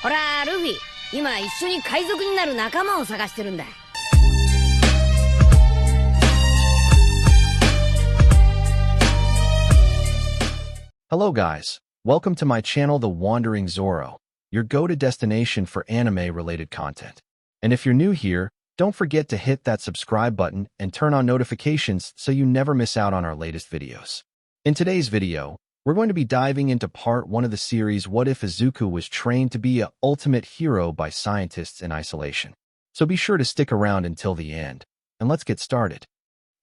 ほら、ルフィ、今一緒に海賊になる仲間を探してるんだ。Hello guys, welcome to my channel The Wandering Zoro, your go-to destination for anime-related content. And if you're new here, don't forget to hit that subscribe button and turn on notifications so you never miss out on our latest videos. In today's video, we're going to be diving into part 1 of the series What If Izuku Was Trained to Be an Ultimate Hero by Scientists in Isolation. So be sure to stick around until the end, and let's get started.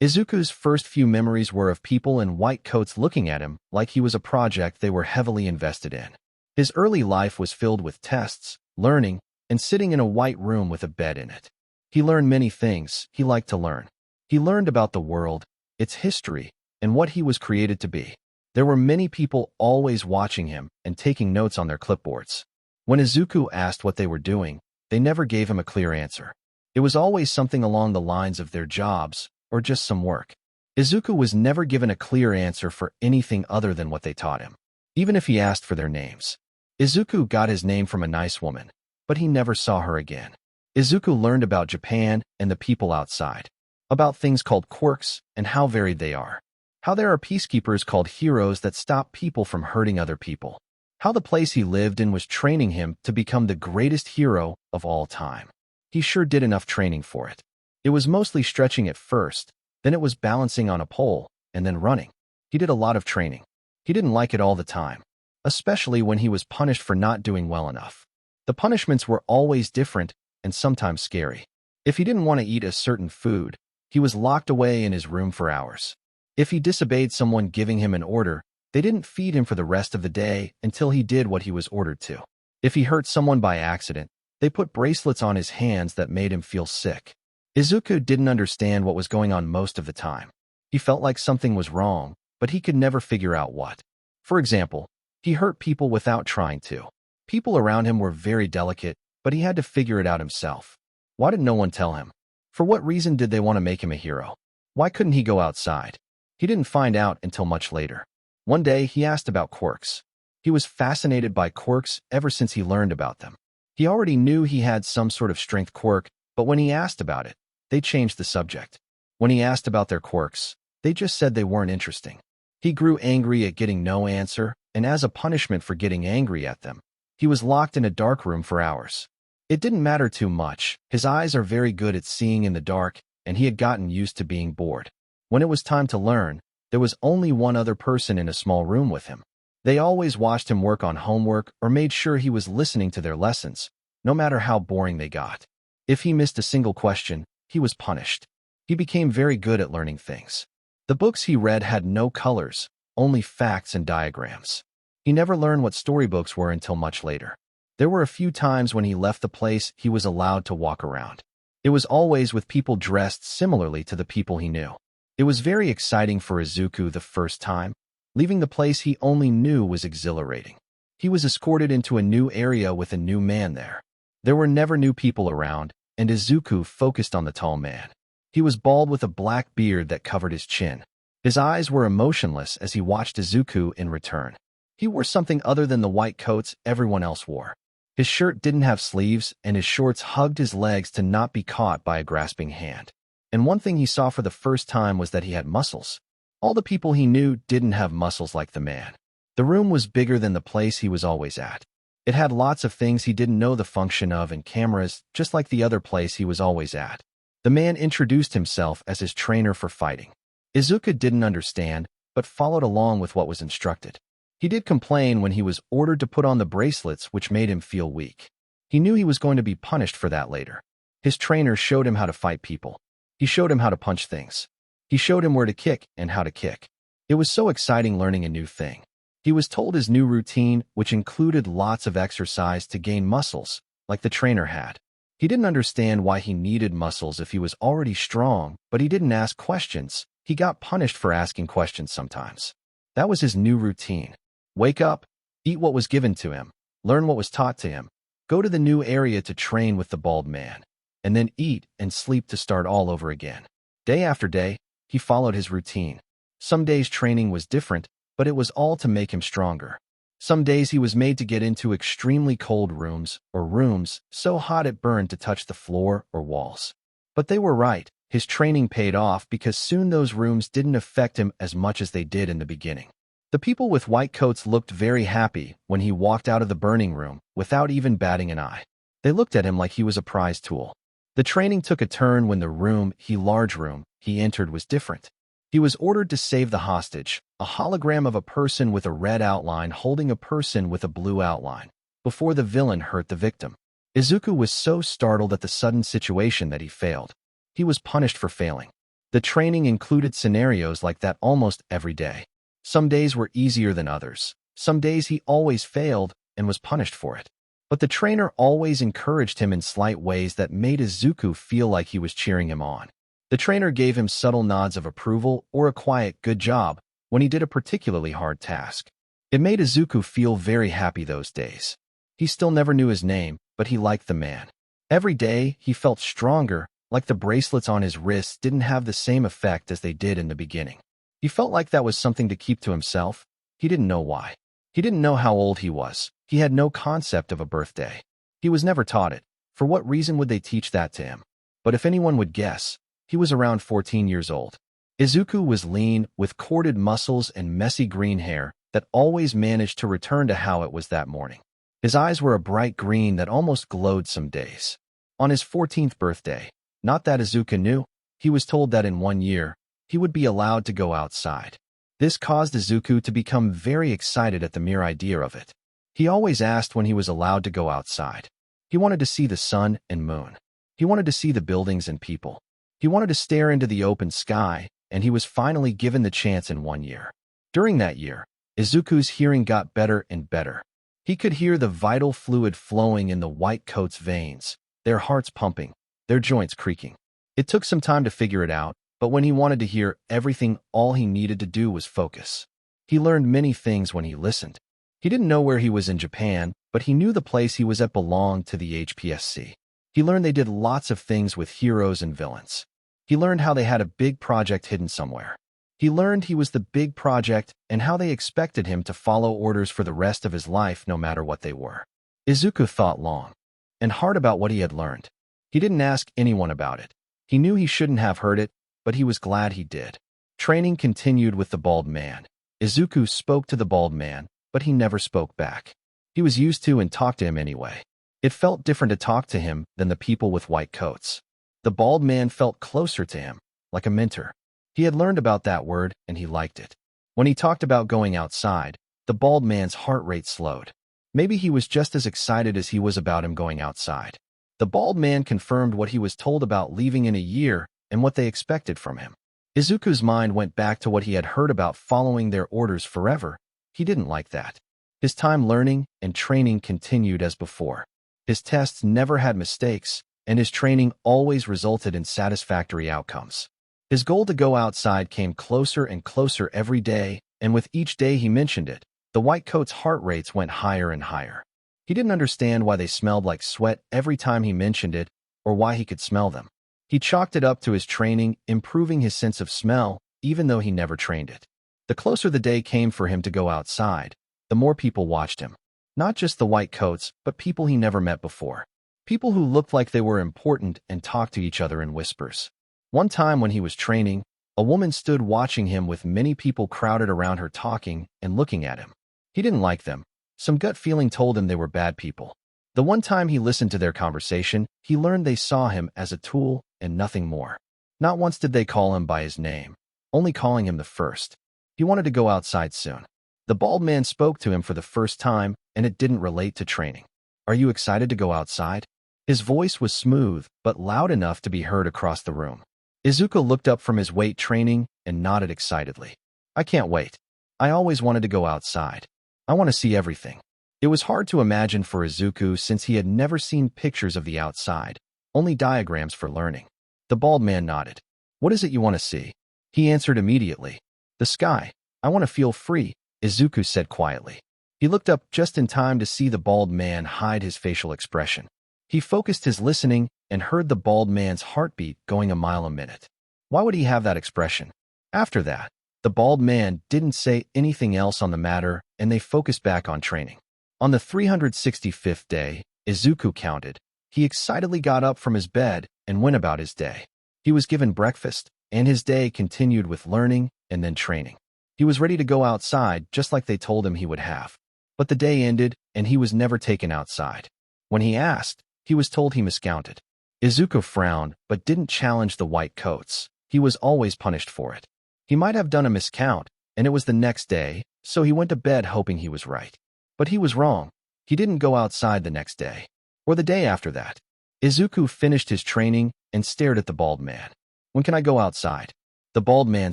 Izuku's first few memories were of people in white coats looking at him like he was a project they were heavily invested in. His early life was filled with tests, learning, and sitting in a white room with a bed in it. He learned many things he liked to learn. He learned about the world, its history, and what he was created to be. There were many people always watching him and taking notes on their clipboards. When Izuku asked what they were doing, they never gave him a clear answer. It was always something along the lines of their jobs or just some work. Izuku was never given a clear answer for anything other than what they taught him, even if he asked for their names. Izuku got his name from a nice woman, but he never saw her again. Izuku learned about Japan and the people outside, about things called quirks and how varied they are. How there are peacekeepers called heroes that stop people from hurting other people. How the place he lived in was training him to become the greatest hero of all time. He sure did enough training for it. It was mostly stretching at first, then it was balancing on a pole, and then running. He did a lot of training. He didn't like it all the time, especially when he was punished for not doing well enough. The punishments were always different and sometimes scary. If he didn't want to eat a certain food, he was locked away in his room for hours. If he disobeyed someone giving him an order, they didn't feed him for the rest of the day until he did what he was ordered to. If he hurt someone by accident, they put bracelets on his hands that made him feel sick. Izuku didn't understand what was going on most of the time. He felt like something was wrong, but he could never figure out what. For example, he hurt people without trying to. People around him were very delicate, but he had to figure it out himself. Why did no one tell him? For what reason did they want to make him a hero? Why couldn't he go outside? He didn't find out until much later. One day, he asked about quirks. He was fascinated by quirks ever since he learned about them. He already knew he had some sort of strength quirk, but when he asked about it, they changed the subject. When he asked about their quirks, they just said they weren't interesting. He grew angry at getting no answer, and as a punishment for getting angry at them, he was locked in a dark room for hours. It didn't matter too much. His eyes are very good at seeing in the dark, and he had gotten used to being bored. When it was time to learn, there was only one other person in a small room with him. They always watched him work on homework or made sure he was listening to their lessons, no matter how boring they got. If he missed a single question, he was punished. He became very good at learning things. The books he read had no colors, only facts and diagrams. He never learned what storybooks were until much later. There were a few times when he left the place he was allowed to walk around. It was always with people dressed similarly to the people he knew. It was very exciting for Izuku the first time. Leaving the place he only knew was exhilarating. He was escorted into a new area with a new man there. There were never new people around, and Izuku focused on the tall man. He was bald with a black beard that covered his chin. His eyes were emotionless as he watched Izuku in return. He wore something other than the white coats everyone else wore. His shirt didn't have sleeves, and his shorts hugged his legs to not be caught by a grasping hand. And one thing he saw for the first time was that he had muscles. All the people he knew didn't have muscles like the man. The room was bigger than the place he was always at. It had lots of things he didn't know the function of and cameras, just like the other place he was always at. The man introduced himself as his trainer for fighting. Izuku didn't understand, but followed along with what was instructed. He did complain when he was ordered to put on the bracelets, which made him feel weak. He knew he was going to be punished for that later. His trainer showed him how to fight people. He showed him how to punch things. He showed him where to kick and how to kick. It was so exciting learning a new thing. He was told his new routine, which included lots of exercise to gain muscles, like the trainer had. He didn't understand why he needed muscles if he was already strong, but he didn't ask questions. He got punished for asking questions sometimes. That was his new routine. Wake up, eat what was given to him, learn what was taught to him, go to the new area to train with the bald man, and then eat and sleep to start all over again. Day after day, he followed his routine. Some days training was different, but it was all to make him stronger. Some days he was made to get into extremely cold rooms, or rooms so hot it burned to touch the floor or walls. But they were right. His training paid off because soon those rooms didn't affect him as much as they did in the beginning. The people with white coats looked very happy when he walked out of the burning room without even batting an eye. They looked at him like he was a prize tool. The training took a turn when the large room he entered was different. He was ordered to save the hostage, a hologram of a person with a red outline holding a person with a blue outline, before the villain hurt the victim. Izuku was so startled at the sudden situation that he failed. He was punished for failing. The training included scenarios like that almost every day. Some days were easier than others. Some days he always failed and was punished for it. But the trainer always encouraged him in slight ways that made Izuku feel like he was cheering him on. The trainer gave him subtle nods of approval or a quiet good job when he did a particularly hard task. It made Izuku feel very happy those days. He still never knew his name, but he liked the man. Every day, he felt stronger, like the bracelets on his wrists didn't have the same effect as they did in the beginning. He felt like that was something to keep to himself. He didn't know why. He didn't know how old he was. He had no concept of a birthday. He was never taught it. For what reason would they teach that to him? But if anyone would guess, he was around 14 years old. Izuku was lean, with corded muscles and messy green hair that always managed to return to how it was that morning. His eyes were a bright green that almost glowed some days. On his 14th birthday, not that Izuku knew, he was told that in 1 year, he would be allowed to go outside. This caused Izuku to become very excited at the mere idea of it. He always asked when he was allowed to go outside. He wanted to see the sun and moon. He wanted to see the buildings and people. He wanted to stare into the open sky, and he was finally given the chance in 1 year. During that year, Izuku's hearing got better and better. He could hear the vital fluid flowing in the white coat's veins, their hearts pumping, their joints creaking. It took some time to figure it out, but when he wanted to hear everything, all he needed to do was focus. He learned many things when he listened. He didn't know where he was in Japan, but he knew the place he was at belonged to the HPSC. He learned they did lots of things with heroes and villains. He learned how they had a big project hidden somewhere. He learned he was the big project and how they expected him to follow orders for the rest of his life no matter what they were. Izuku thought long and hard about what he had learned. He didn't ask anyone about it. He knew he shouldn't have heard it, but he was glad he did. Training continued with the bald man. Izuku spoke to the bald man, but he never spoke back. He was used to and talked to him anyway. It felt different to talk to him than the people with white coats. The bald man felt closer to him, like a mentor. He had learned about that word, and he liked it. When he talked about going outside, the bald man's heart rate slowed. Maybe he was just as excited as he was about him going outside. The bald man confirmed what he was told about leaving in a year and what they expected from him. Izuku's mind went back to what he had heard about following their orders forever. He didn't like that. His time learning and training continued as before. His tests never had mistakes, and his training always resulted in satisfactory outcomes. His goal to go outside came closer and closer every day, and with each day he mentioned it, the white coat's heart rates went higher and higher. He didn't understand why they smelled like sweat every time he mentioned it, or why he could smell them. He chalked it up to his training, improving his sense of smell, even though he never trained it. The closer the day came for him to go outside, the more people watched him. Not just the white coats, but people he never met before. People who looked like they were important and talked to each other in whispers. One time when he was training, a woman stood watching him with many people crowded around her talking and looking at him. He didn't like them. Some gut feeling told him they were bad people. The one time he listened to their conversation, he learned they saw him as a tool and nothing more. Not once did they call him by his name, only calling him the first. He wanted to go outside soon. The bald man spoke to him for the first time, and it didn't relate to training. "Are you excited to go outside?" His voice was smooth, but loud enough to be heard across the room. Izuku looked up from his weight training and nodded excitedly. "I can't wait. I always wanted to go outside. I want to see everything." It was hard to imagine for Izuku since he had never seen pictures of the outside, only diagrams for learning. The bald man nodded. "What is it you want to see?" He answered immediately. "The sky. I want to feel free," Izuku said quietly. He looked up just in time to see the bald man hide his facial expression. He focused his listening and heard the bald man's heartbeat going a mile a minute. Why would he have that expression? After that, The bald man didn't say anything else on the matter, and they focused back on training. On the 365th day, Izuku counted. He excitedly got up from his bed and went about his day. He was given breakfast, and his day continued with learning and then training. He was ready to go outside just like they told him he would have. But the day ended, and he was never taken outside. When he asked, he was told he miscounted. Izuku frowned, but didn't challenge the white coats. He was always punished for it. He might have done a miscount, and it was the next day, so he went to bed hoping he was right. But he was wrong. He didn't go outside the next day, or the day after that. Izuku finished his training and stared at the bald man. When can I go outside? The bald man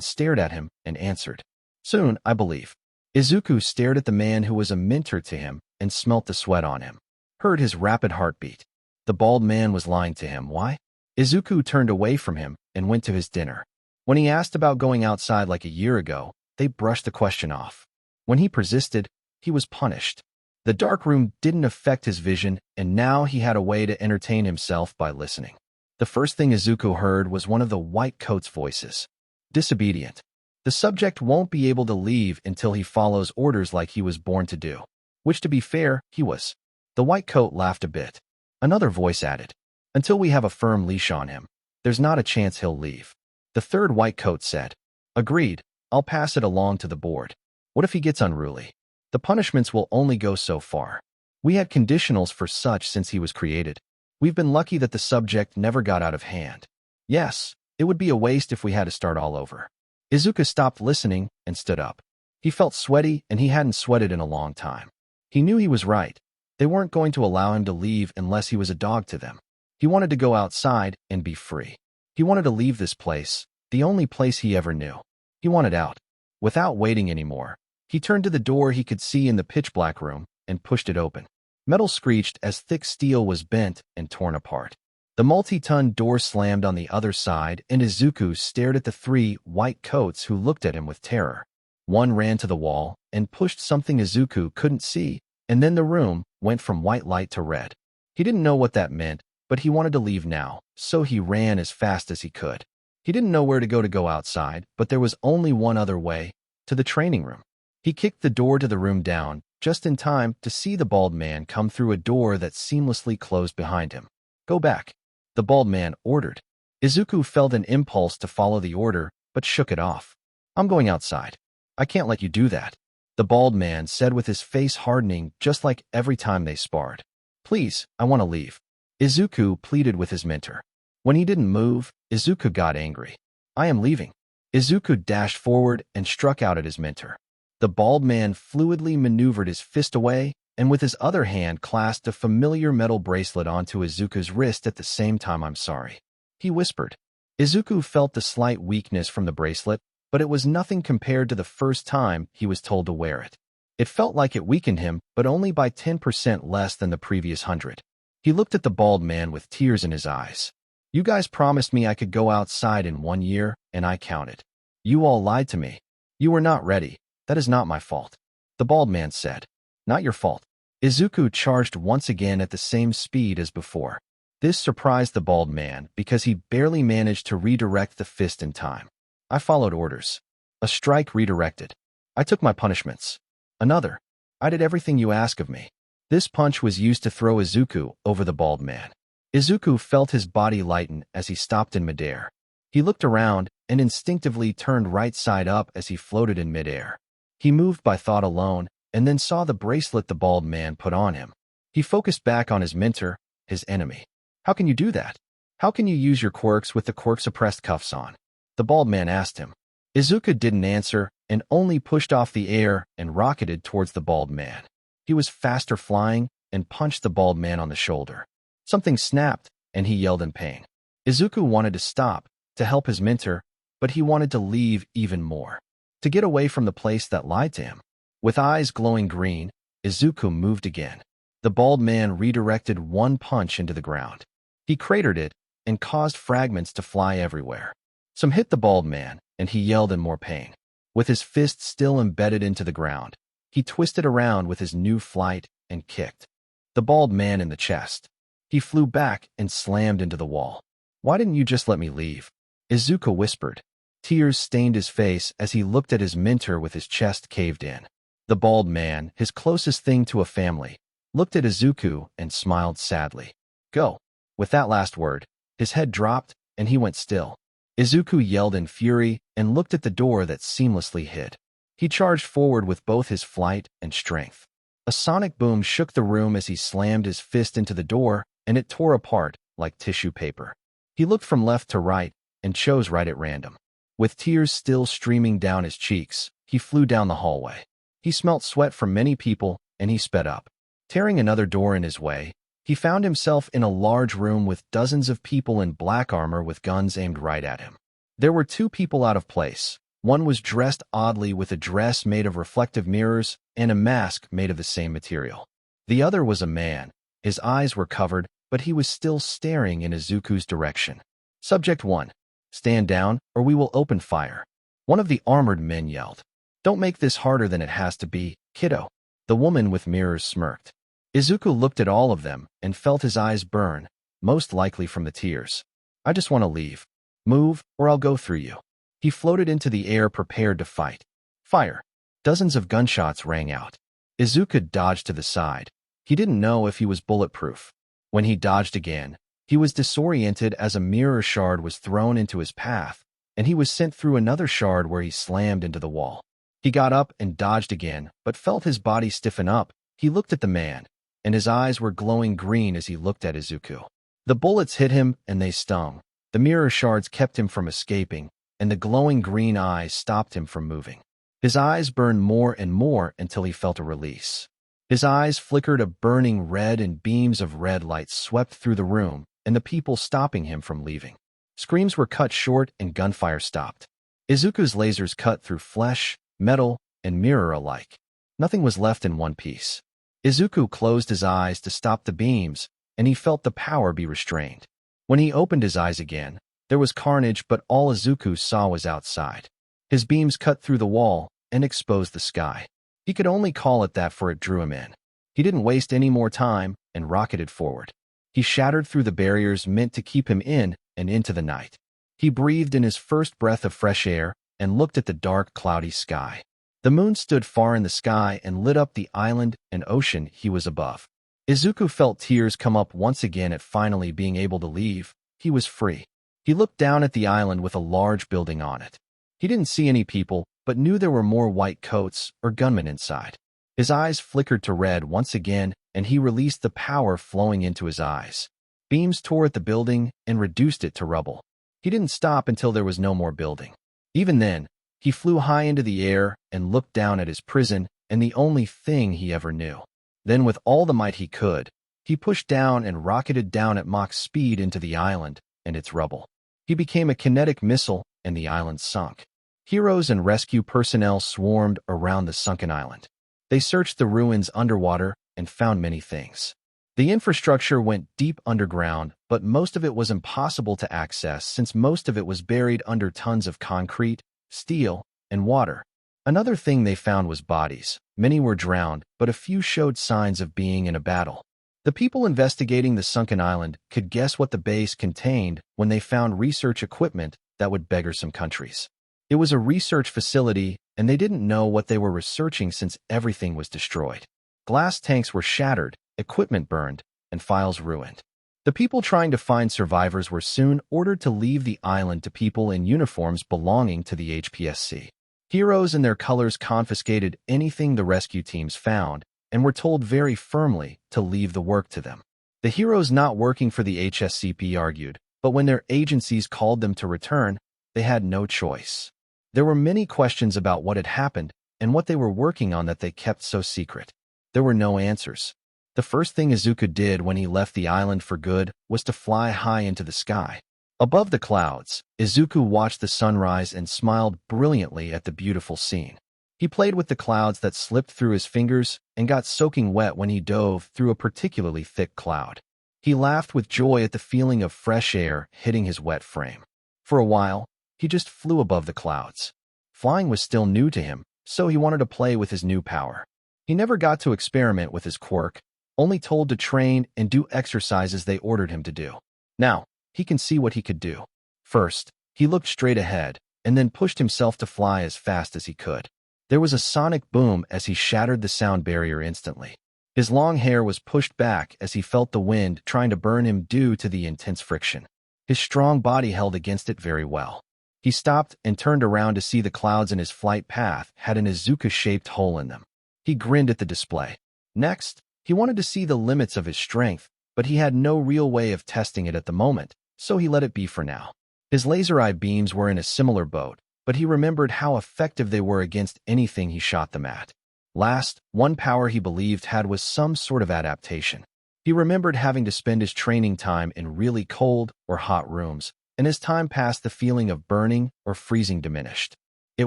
stared at him and answered. Soon, I believe. Izuku stared at the man who was a mentor to him and smelt the sweat on him. Heard his rapid heartbeat. The bald man was lying to him. Why? Izuku turned away from him and went to his dinner. When he asked about going outside like a year ago, they brushed the question off. When he persisted, he was punished. The dark room didn't affect his vision, and now he had a way to entertain himself by listening. The first thing Izuku heard was one of the white coat's voices. Disobedient. The subject won't be able to leave until he follows orders like he was born to do. Which, to be fair, he was. The white coat laughed a bit. Another voice added, until we have a firm leash on him, there's not a chance he'll leave. The third white coat said, agreed, I'll pass it along to the board. What if he gets unruly? The punishments will only go so far. We had conditionals for such since he was created. We've been lucky that the subject never got out of hand. Yes, it would be a waste if we had to start all over. Izuku stopped listening and stood up. He felt sweaty, and he hadn't sweated in a long time. He knew he was right. They weren't going to allow him to leave unless he was a dog to them. He wanted to go outside and be free. He wanted to leave this place, the only place he ever knew. He wanted out. Without waiting anymore, he turned to the door he could see in the pitch-black room and pushed it open. Metal screeched as thick steel was bent and torn apart. The multi-ton door slammed on the other side, and Izuku stared at the three white coats who looked at him with terror. One ran to the wall and pushed something Izuku couldn't see, and then the room went from white light to red. He didn't know what that meant, but he wanted to leave now, so he ran as fast as he could. He didn't know where to go outside, but there was only one other way, to the training room. He kicked the door to the room down, just in time to see the bald man come through a door that seamlessly closed behind him. Go back, the bald man ordered. Izuku felt an impulse to follow the order, but shook it off. I'm going outside. I can't let you do that, the bald man said with his face hardening just like every time they sparred. Please, I want to leave. Izuku pleaded with his mentor. When he didn't move, Izuku got angry. I am leaving. Izuku dashed forward and struck out at his mentor. The bald man fluidly maneuvered his fist away and with his other hand clasped a familiar metal bracelet onto Izuku's wrist at the same time. I'm sorry, he whispered. Izuku felt the slight weakness from the bracelet, but it was nothing compared to the first time he was told to wear it. It felt like it weakened him, but only by 10% less than the previous 100. He looked at the bald man with tears in his eyes. You guys promised me I could go outside in 1 year, and I counted. You all lied to me. You were not ready. That is not my fault, the bald man said. Not your fault. Izuku charged once again at the same speed as before. This surprised the bald man because he barely managed to redirect the fist in time. I followed orders. A strike redirected. I took my punishments. Another. I did everything you asked of me. This punch was used to throw Izuku over the bald man. Izuku felt his body lighten as he stopped in midair. He looked around and instinctively turned right side up as he floated in midair. He moved by thought alone and then saw the bracelet the bald man put on him. He focused back on his mentor, his enemy. How can you do that? How can you use your quirks with the quirk-suppressed cuffs on? The bald man asked him. Izuku didn't answer and only pushed off the air and rocketed towards the bald man. He was faster flying and punched the bald man on the shoulder. Something snapped, and he yelled in pain. Izuku wanted to stop, to help his mentor, but he wanted to leave even more. To get away from the place that lied to him. With eyes glowing green, Izuku moved again. The bald man redirected one punch into the ground. He cratered it and caused fragments to fly everywhere. Some hit the bald man, and he yelled in more pain. With his fist still embedded into the ground, he twisted around with his new flight and kicked the bald man in the chest. He flew back and slammed into the wall. Why didn't you just let me leave? Izuku whispered. Tears stained his face as he looked at his mentor with his chest caved in. The bald man, his closest thing to a family, looked at Izuku and smiled sadly. Go. With that last word, his head dropped and he went still. Izuku yelled in fury and looked at the door that seamlessly hid. He charged forward with both his flight and strength. A sonic boom shook the room as he slammed his fist into the door, and it tore apart like tissue paper. He looked from left to right and chose right at random. With tears still streaming down his cheeks, he flew down the hallway. He smelt sweat from many people, and he sped up. Tearing another door in his way, he found himself in a large room with dozens of people in black armor with guns aimed right at him. There were two people out of place. One was dressed oddly with a dress made of reflective mirrors and a mask made of the same material. The other was a man. His eyes were covered, but he was still staring in Izuku's direction. Subject 1. Stand down, or we will open fire. One of the armored men yelled. Don't make this harder than it has to be, kiddo. The woman with mirrors smirked. Izuku looked at all of them and felt his eyes burn, most likely from the tears. I just want to leave. Move, or I'll go through you. He floated into the air prepared to fight. Fire. Dozens of gunshots rang out. Izuku dodged to the side. He didn't know if he was bulletproof. When he dodged again, he was disoriented as a mirror shard was thrown into his path, and he was sent through another shard where he slammed into the wall. He got up and dodged again, but felt his body stiffen up. He looked at the man, and his eyes were glowing green as he looked at Izuku. The bullets hit him, and they stung. The mirror shards kept him from escaping, and the glowing green eyes stopped him from moving. His eyes burned more and more until he felt a release. His eyes flickered a burning red, and beams of red light swept through the room, and the people stopping him from leaving. Screams were cut short and gunfire stopped. Izuku's lasers cut through flesh, metal, and mirror alike. Nothing was left in one piece. Izuku closed his eyes to stop the beams, and he felt the power be restrained. When he opened his eyes again, there was carnage, but all Izuku saw was outside. His beams cut through the wall and exposed the sky. He could only call it that, for it drew him in. He didn't waste any more time and rocketed forward. He shattered through the barriers meant to keep him in and into the night. He breathed in his first breath of fresh air and looked at the dark, cloudy sky. The moon stood far in the sky and lit up the island and ocean he was above. Izuku felt tears come up once again at finally being able to leave. He was free. He looked down at the island with a large building on it. He didn't see any people, but knew there were more white coats or gunmen inside. His eyes flickered to red once again, and he released the power flowing into his eyes. Beams tore at the building and reduced it to rubble. He didn't stop until there was no more building. Even then, he flew high into the air and looked down at his prison and the only thing he ever knew. Then, with all the might he could, he pushed down and rocketed down at Mach speed into the island and its rubble. He became a kinetic missile, and the island sunk. Heroes and rescue personnel swarmed around the sunken island. They searched the ruins underwater and found many things. The infrastructure went deep underground, but most of it was impossible to access since most of it was buried under tons of concrete, steel, and water. Another thing they found was bodies. Many were drowned, but a few showed signs of being in a battle. The people investigating the sunken island could guess what the base contained when they found research equipment that would beggar some countries. It was a research facility, and they didn't know what they were researching since everything was destroyed. Glass tanks were shattered, equipment burned, and files ruined. The people trying to find survivors were soon ordered to leave the island to people in uniforms belonging to the HPSC. Heroes and their colors confiscated anything the rescue teams found and were told very firmly to leave the work to them. The heroes not working for the HSCP argued, but when their agencies called them to return, they had no choice. There were many questions about what had happened and what they were working on that they kept so secret. There were no answers. The first thing Izuku did when he left the island for good was to fly high into the sky. Above the clouds, Izuku watched the sunrise and smiled brilliantly at the beautiful scene. He played with the clouds that slipped through his fingers and got soaking wet when he dove through a particularly thick cloud. He laughed with joy at the feeling of fresh air hitting his wet frame. For a while, he just flew above the clouds. Flying was still new to him, so he wanted to play with his new power. He never got to experiment with his quirk, only told to train and do exercises they ordered him to do. Now, he can see what he could do. First, he looked straight ahead, and then pushed himself to fly as fast as he could. There was a sonic boom as he shattered the sound barrier instantly. His long hair was pushed back as he felt the wind trying to burn him due to the intense friction. His strong body held against it very well. He stopped and turned around to see the clouds in his flight path had an Izuku-shaped hole in them. He grinned at the display. Next, he wanted to see the limits of his strength, but he had no real way of testing it at the moment, so he let it be for now. His laser eye beams were in a similar boat, but he remembered how effective they were against anything he shot them at. Last, one power he believed had was some sort of adaptation. He remembered having to spend his training time in really cold or hot rooms, and as time passed the feeling of burning or freezing diminished. It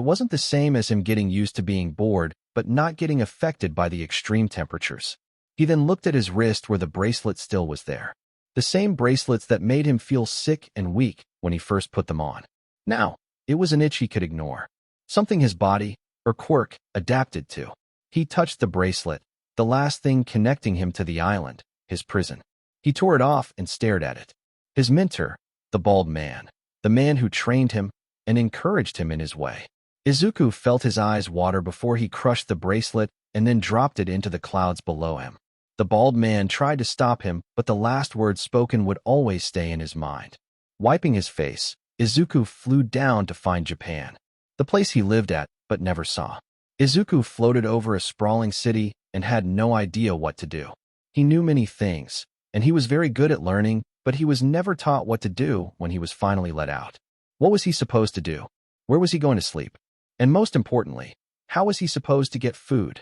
wasn't the same as him getting used to being bored, but not getting affected by the extreme temperatures. He then looked at his wrist where the bracelet still was there. The same bracelets that made him feel sick and weak when he first put them on. Now, it was an itch he could ignore. Something his body, or quirk, adapted to. He touched the bracelet, the last thing connecting him to the island, his prison. He tore it off and stared at it. His mentor, the bald man, the man who trained him and encouraged him in his way. Izuku felt his eyes water before he crushed the bracelet and then dropped it into the clouds below him. The bald man tried to stop him, but the last word spoken would always stay in his mind. Wiping his face, Izuku flew down to find Japan, the place he lived at but never saw. Izuku floated over a sprawling city and had no idea what to do. He knew many things, and he was very good at learning, but he was never taught what to do when he was finally let out. What was he supposed to do? Where was he going to sleep? And most importantly, how was he supposed to get food?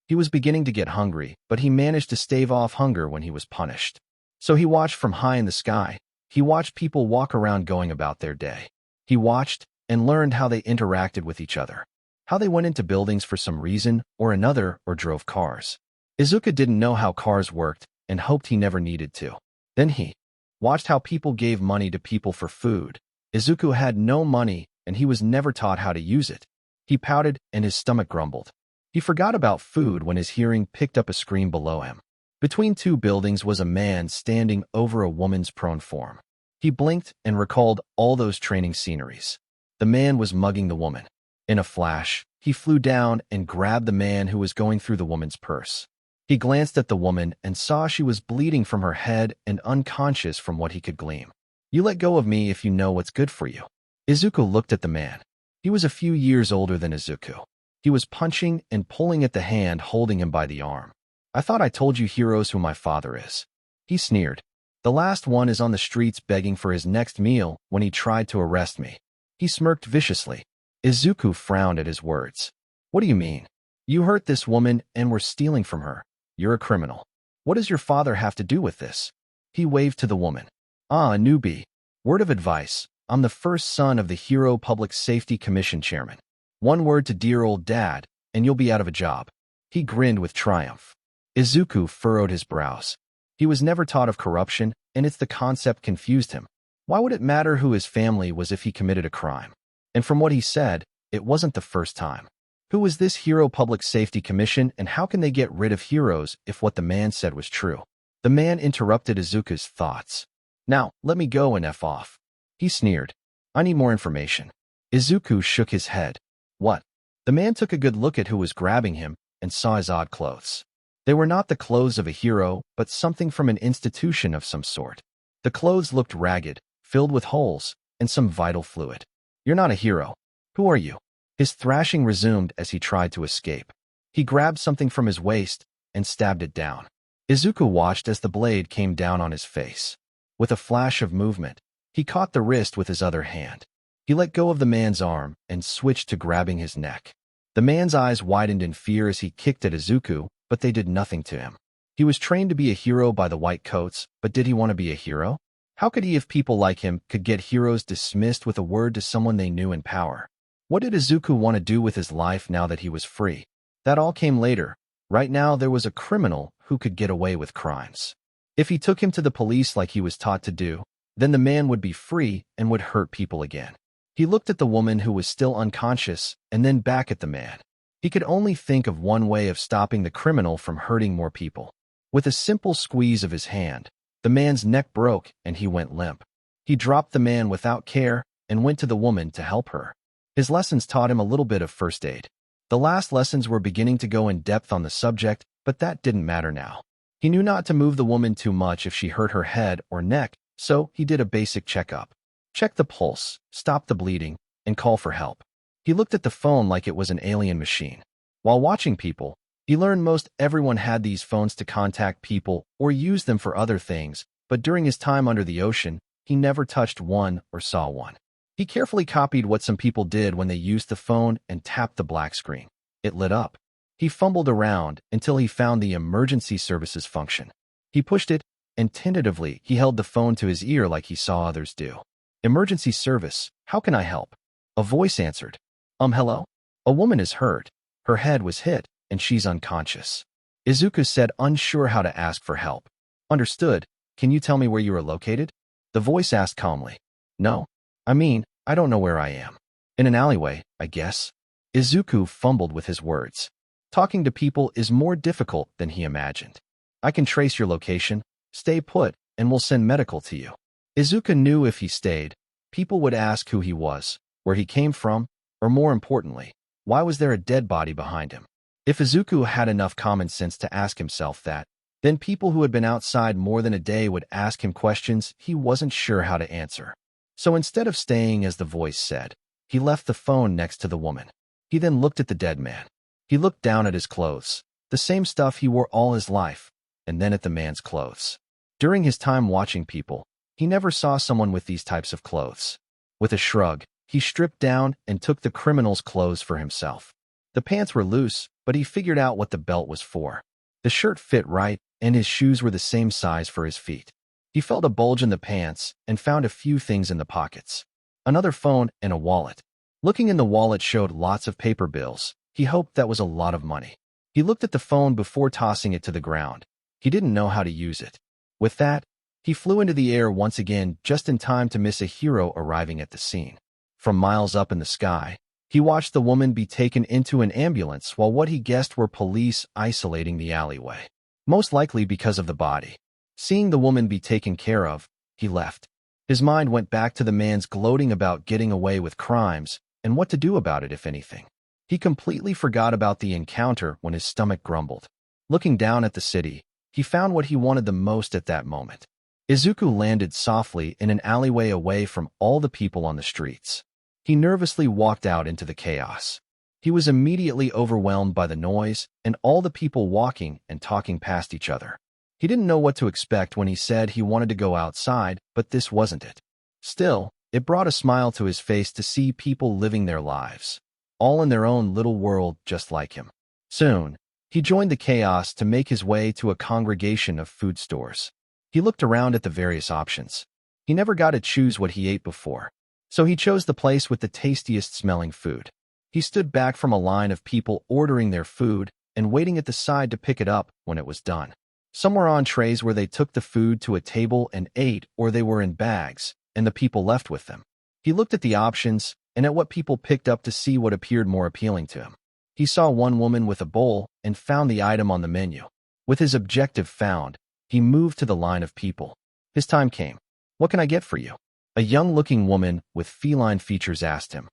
He was beginning to get hungry, but he managed to stave off hunger when he was punished. So he watched from high in the sky. He watched people walk around going about their day. He watched and learned how they interacted with each other, how they went into buildings for some reason or another or drove cars. Izuku didn't know how cars worked and hoped he never needed to. Then he watched how people gave money to people for food. Izuku had no money and he was never taught how to use it. He pouted and his stomach grumbled. He forgot about food when his hearing picked up a scream below him. Between two buildings was a man standing over a woman's prone form. He blinked and recalled all those training sceneries. The man was mugging the woman. In a flash, he flew down and grabbed the man who was going through the woman's purse. He glanced at the woman and saw she was bleeding from her head and unconscious from what he could glean. "You let go of me if you know what's good for you." Izuku looked at the man. He was a few years older than Izuku. He was punching and pulling at the hand holding him by the arm. "I thought I told you heroes who my father is." He sneered. "The last one is on the streets begging for his next meal when he tried to arrest me." He smirked viciously. Izuku frowned at his words. "What do you mean? You hurt this woman and were stealing from her. You're a criminal. What does your father have to do with this?" He waved to the woman. "Ah, a newbie. Word of advice. I'm the first son of the Hero Public Safety Commission chairman. One word to dear old dad, and you'll be out of a job." He grinned with triumph. Izuku furrowed his brows. He was never taught of corruption, and the concept confused him. Why would it matter who his family was if he committed a crime? And from what he said, it wasn't the first time. Who was this Hero Public Safety Commission, and how can they get rid of heroes if what the man said was true? The man interrupted Izuku's thoughts. "Now, let me go and F off." He sneered. "I need more information." Izuku shook his head. "What?" The man took a good look at who was grabbing him and saw his odd clothes. They were not the clothes of a hero, but something from an institution of some sort. The clothes looked ragged, filled with holes, and some vital fluid. "You're not a hero. Who are you?" His thrashing resumed as he tried to escape. He grabbed something from his waist and stabbed it down. Izuku watched as the blade came down on his face. With a flash of movement, he caught the wrist with his other hand. He let go of the man's arm and switched to grabbing his neck. The man's eyes widened in fear as he kicked at Izuku, but they did nothing to him. He was trained to be a hero by the white coats, but did he want to be a hero? How could he if people like him could get heroes dismissed with a word to someone they knew in power? What did Izuku want to do with his life now that he was free? That all came later. Right now there was a criminal who could get away with crimes. If he took him to the police like he was taught to do, then the man would be free and would hurt people again. He looked at the woman who was still unconscious and then back at the man. He could only think of one way of stopping the criminal from hurting more people. With a simple squeeze of his hand, the man's neck broke and he went limp. He dropped the man without care and went to the woman to help her. His lessons taught him a little bit of first aid. The last lessons were beginning to go in depth on the subject, but that didn't matter now. He knew not to move the woman too much if she hurt her head or neck, so he did a basic checkup. Check the pulse, stop the bleeding, and call for help. He looked at the phone like it was an alien machine. While watching people, he learned most everyone had these phones to contact people or use them for other things, but during his time under the ocean, he never touched one or saw one. He carefully copied what some people did when they used the phone and tapped the black screen. It lit up. He fumbled around until he found the emergency services function. He pushed it, and tentatively he held the phone to his ear like he saw others do. Emergency service, how can I help? A voice answered. Hello? A woman is hurt. Her head was hit, and she's unconscious. Izuku said, unsure how to ask for help. Understood. Can you tell me where you are located? The voice asked calmly. No. I don't know where I am. In an alleyway, I guess. Izuku fumbled with his words. Talking to people is more difficult than he imagined. I can trace your location. Stay put, and we'll send medical to you. Izuku knew if he stayed, people would ask who he was, where he came from, or more importantly, why was there a dead body behind him? If Izuku had enough common sense to ask himself that, then people who had been outside more than a day would ask him questions he wasn't sure how to answer. So instead of staying as the voice said, he left the phone next to the woman. He then looked at the dead man. He looked down at his clothes, the same stuff he wore all his life, and then at the man's clothes. During his time watching people, he never saw someone with these types of clothes. With a shrug, he stripped down and took the criminal's clothes for himself. The pants were loose, but he figured out what the belt was for. The shirt fit right, and his shoes were the same size for his feet. He felt a bulge in the pants and found a few things in the pockets. Another phone and a wallet. Looking in the wallet showed lots of paper bills. He hoped that was a lot of money. He looked at the phone before tossing it to the ground. He didn't know how to use it. With that, he flew into the air once again just in time to miss a hero arriving at the scene. From miles up in the sky, he watched the woman be taken into an ambulance while what he guessed were police isolating the alleyway. Most likely because of the body. Seeing the woman be taken care of, he left. His mind went back to the man's gloating about getting away with crimes and what to do about it, if anything. He completely forgot about the encounter when his stomach grumbled. Looking down at the city, he found what he wanted the most at that moment. Izuku landed softly in an alleyway away from all the people on the streets. He nervously walked out into the chaos. He was immediately overwhelmed by the noise and all the people walking and talking past each other. He didn't know what to expect when he said he wanted to go outside, but this wasn't it. Still, it brought a smile to his face to see people living their lives, all in their own little world just like him. Soon, he joined the chaos to make his way to a congregation of food stores. He looked around at the various options. He never got to choose what he ate before, so he chose the place with the tastiest smelling food. He stood back from a line of people ordering their food and waiting at the side to pick it up when it was done. Some were on trays where they took the food to a table and ate, or they were in bags, and the people left with them. He looked at the options and at what people picked up to see what appeared more appealing to him. He saw one woman with a bowl and found the item on the menu. With his objective found, he moved to the line of people. His time came. What can I get for you? A young-looking woman with feline features asked him.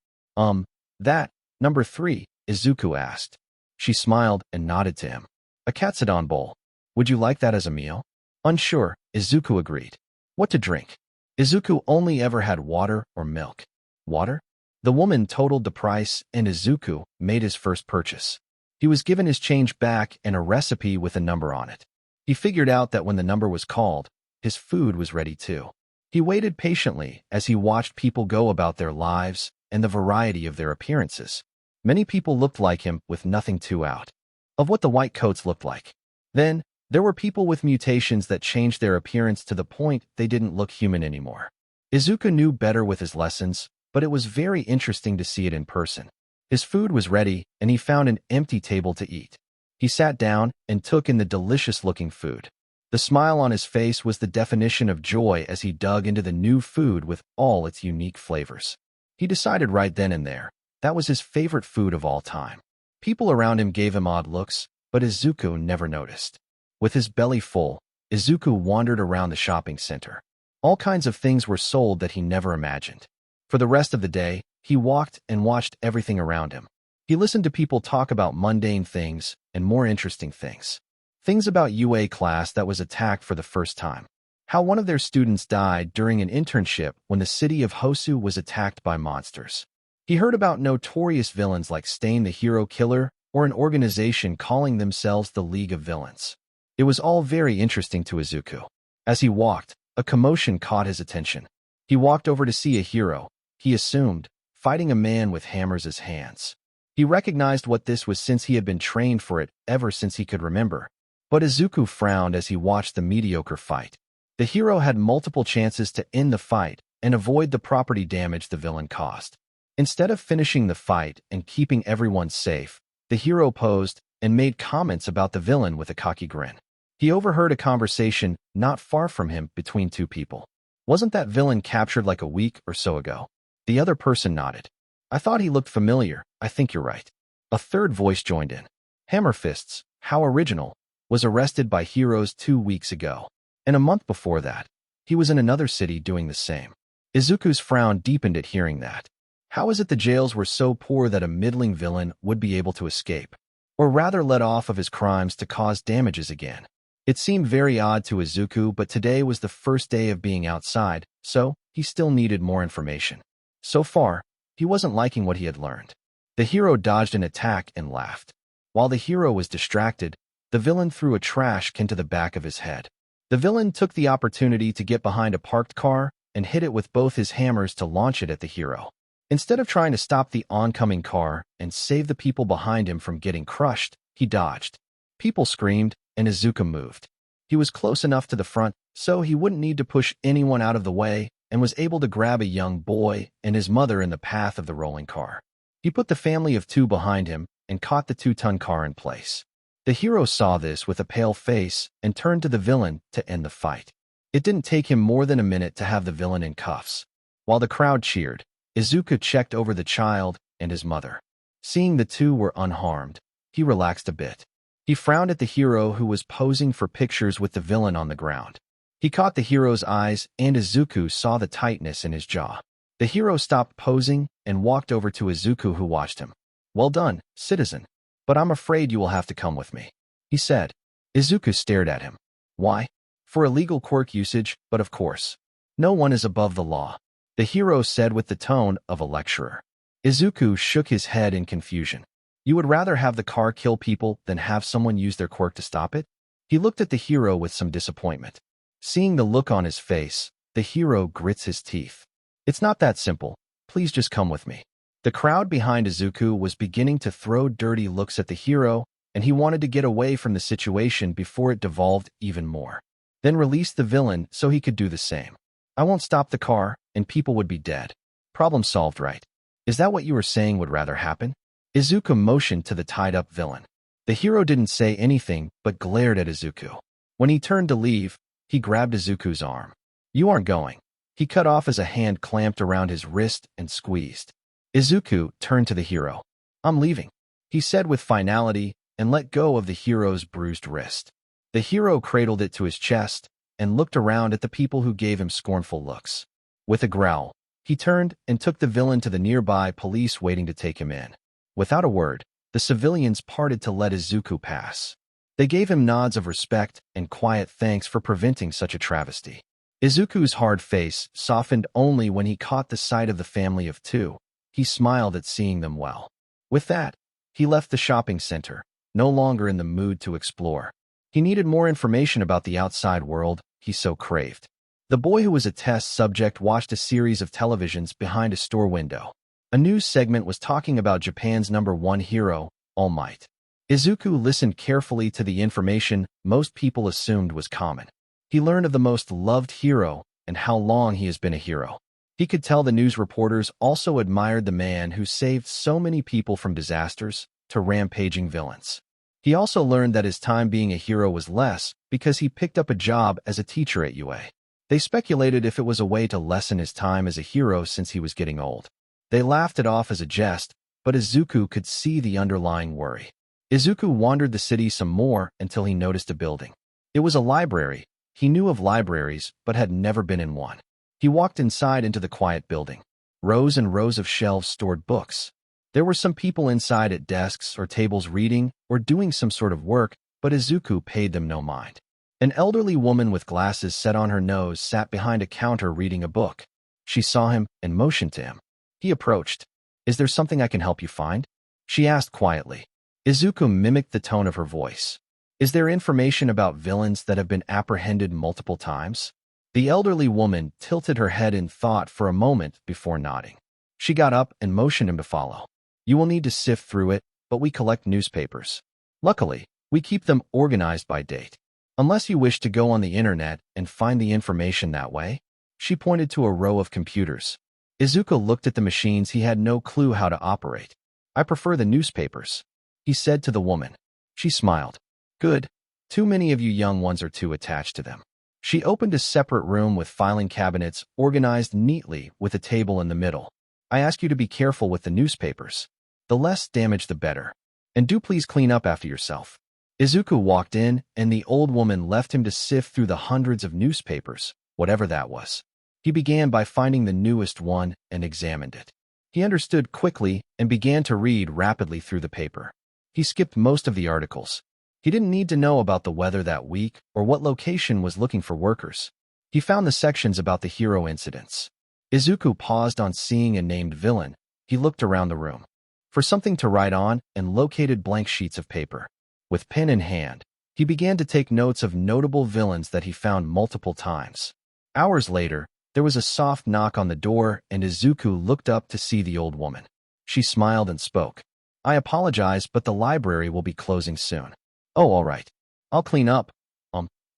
That, number 3, Izuku asked. She smiled and nodded to him. A katsudan bowl. Would you like that as a meal? Unsure, Izuku agreed. What to drink? Izuku only ever had water or milk. Water? The woman totaled the price and Izuku made his first purchase. He was given his change back and a recipe with a number on it. He figured out that when the number was called, his food was ready too. He waited patiently as he watched people go about their lives and the variety of their appearances. Many people looked like him with nothing too out of what the white coats looked like. Then, there were people with mutations that changed their appearance to the point they didn't look human anymore. Izuku knew better with his lessons, but it was very interesting to see it in person. His food was ready, and he found an empty table to eat. He sat down and took in the delicious-looking food. The smile on his face was the definition of joy as he dug into the new food with all its unique flavors. He decided right then and there, that was his favorite food of all time. People around him gave him odd looks, but Izuku never noticed. With his belly full, Izuku wandered around the shopping center. All kinds of things were sold that he never imagined. For the rest of the day, He walked and watched everything around him. He listened to people talk about mundane things and more interesting things. Things about UA class that was attacked for the first time. How one of their students died during an internship when the city of Hosu was attacked by monsters. He heard about notorious villains like Stain the Hero Killer or an organization calling themselves the League of Villains. It was all very interesting to Izuku. As he walked, a commotion caught his attention. He walked over to see a hero, he assumed, fighting a man with hammers as hands. He recognized what this was since he had been trained for it ever since he could remember. But Izuku frowned as he watched the mediocre fight. The hero had multiple chances to end the fight and avoid the property damage the villain caused. Instead of finishing the fight and keeping everyone safe, the hero posed and made comments about the villain with a cocky grin. He overheard a conversation not far from him between two people. Wasn't that villain captured like a week or so ago? The other person nodded. I thought he looked familiar. I think you're right. A third voice joined in. Hammerfists, how original, was arrested by heroes 2 weeks ago. And a month before that, he was in another city doing the same. Izuku's frown deepened at hearing that. How is it the jails were so poor that a middling villain would be able to escape? Or rather let off of his crimes to cause damages again? It seemed very odd to Izuku, but today was the first day of being outside, so he still needed more information. So far, he wasn't liking what he had learned. The hero dodged an attack and laughed. While the hero was distracted, the villain threw a trash can to the back of his head. The villain took the opportunity to get behind a parked car and hit it with both his hammers to launch it at the hero. Instead of trying to stop the oncoming car and save the people behind him from getting crushed, he dodged. People screamed, and Izuku moved. He was close enough to the front, so he wouldn't need to push anyone out of the way and was able to grab a young boy and his mother in the path of the rolling car. He put the family of 2 behind him and caught the 2-ton car in place. The hero saw this with a pale face and turned to the villain to end the fight. It didn't take him more than a minute to have the villain in cuffs. While the crowd cheered, Izuku checked over the child and his mother. Seeing the 2 were unharmed, he relaxed a bit. He frowned at the hero who was posing for pictures with the villain on the ground. He caught the hero's eyes, and Izuku saw the tightness in his jaw. The hero stopped posing and walked over to Izuku, who watched him. Well done, citizen. But I'm afraid you will have to come with me, he said. Izuku stared at him. Why? For illegal quirk usage, but of course. No one is above the law, the hero said with the tone of a lecturer. Izuku shook his head in confusion. You would rather have the car kill people than have someone use their quirk to stop it? He looked at the hero with some disappointment. Seeing the look on his face, the hero grits his teeth. It's not that simple. Please just come with me. The crowd behind Izuku was beginning to throw dirty looks at the hero, and he wanted to get away from the situation before it devolved even more. Then release the villain so he could do the same. I won't stop the car, and people would be dead. Problem solved, right? Is that what you were saying would rather happen? Izuku motioned to the tied-up villain. The hero didn't say anything but glared at Izuku. When he turned to leave, he grabbed Izuku's arm. You aren't going. He cut off as a hand clamped around his wrist and squeezed. Izuku turned to the hero. I'm leaving, he said with finality, and let go of the hero's bruised wrist. The hero cradled it to his chest and looked around at the people who gave him scornful looks. With a growl, he turned and took the villain to the nearby police waiting to take him in. Without a word, the civilians parted to let Izuku pass. They gave him nods of respect and quiet thanks for preventing such a travesty. Izuku's hard face softened only when he caught the sight of the family of 2. He smiled at seeing them well. With that, he left the shopping center, no longer in the mood to explore. He needed more information about the outside world he so craved. The boy who was a test subject watched a series of televisions behind a store window. A news segment was talking about Japan's #1 hero, All Might. Izuku listened carefully to the information most people assumed was common. He learned of the most loved hero and how long he has been a hero. He could tell the news reporters also admired the man who saved so many people from disasters to rampaging villains. He also learned that his time being a hero was less because he picked up a job as a teacher at UA. They speculated if it was a way to lessen his time as a hero since he was getting old. They laughed it off as a jest, but Izuku could see the underlying worry. Izuku wandered the city some more until he noticed a building. It was a library. He knew of libraries, but had never been in one. He walked inside into the quiet building. Rows and rows of shelves stored books. There were some people inside at desks or tables reading or doing some sort of work, but Izuku paid them no mind. An elderly woman with glasses set on her nose sat behind a counter reading a book. She saw him and motioned to him. He approached. "Is there something I can help you find?" she asked quietly. Izuku mimicked the tone of her voice. "Is there information about villains that have been apprehended multiple times?" The elderly woman tilted her head in thought for a moment before nodding. She got up and motioned him to follow. "You will need to sift through it, but we collect newspapers. Luckily, we keep them organized by date. Unless you wish to go on the internet and find the information that way." She pointed to a row of computers. Izuku looked at the machines he had no clue how to operate. "I prefer the newspapers," he said to the woman. She smiled. "Good. Too many of you young ones are too attached to them." She opened a separate room with filing cabinets organized neatly with a table in the middle. "I ask you to be careful with the newspapers. The less damage the better. And do please clean up after yourself." Izuku walked in, and the old woman left him to sift through the hundreds of newspapers, whatever that was. He began by finding the newest one and examined it. He understood quickly and began to read rapidly through the paper. He skipped most of the articles. He didn't need to know about the weather that week or what location was looking for workers. He found the sections about the hero incidents. Izuku paused on seeing a named villain. He looked around the room for something to write on and located blank sheets of paper. With pen in hand, he began to take notes of notable villains that he found multiple times. Hours later, there was a soft knock on the door, and Izuku looked up to see the old woman. She smiled and spoke. "I apologize, but the library will be closing soon." "Oh, all right. I'll clean up."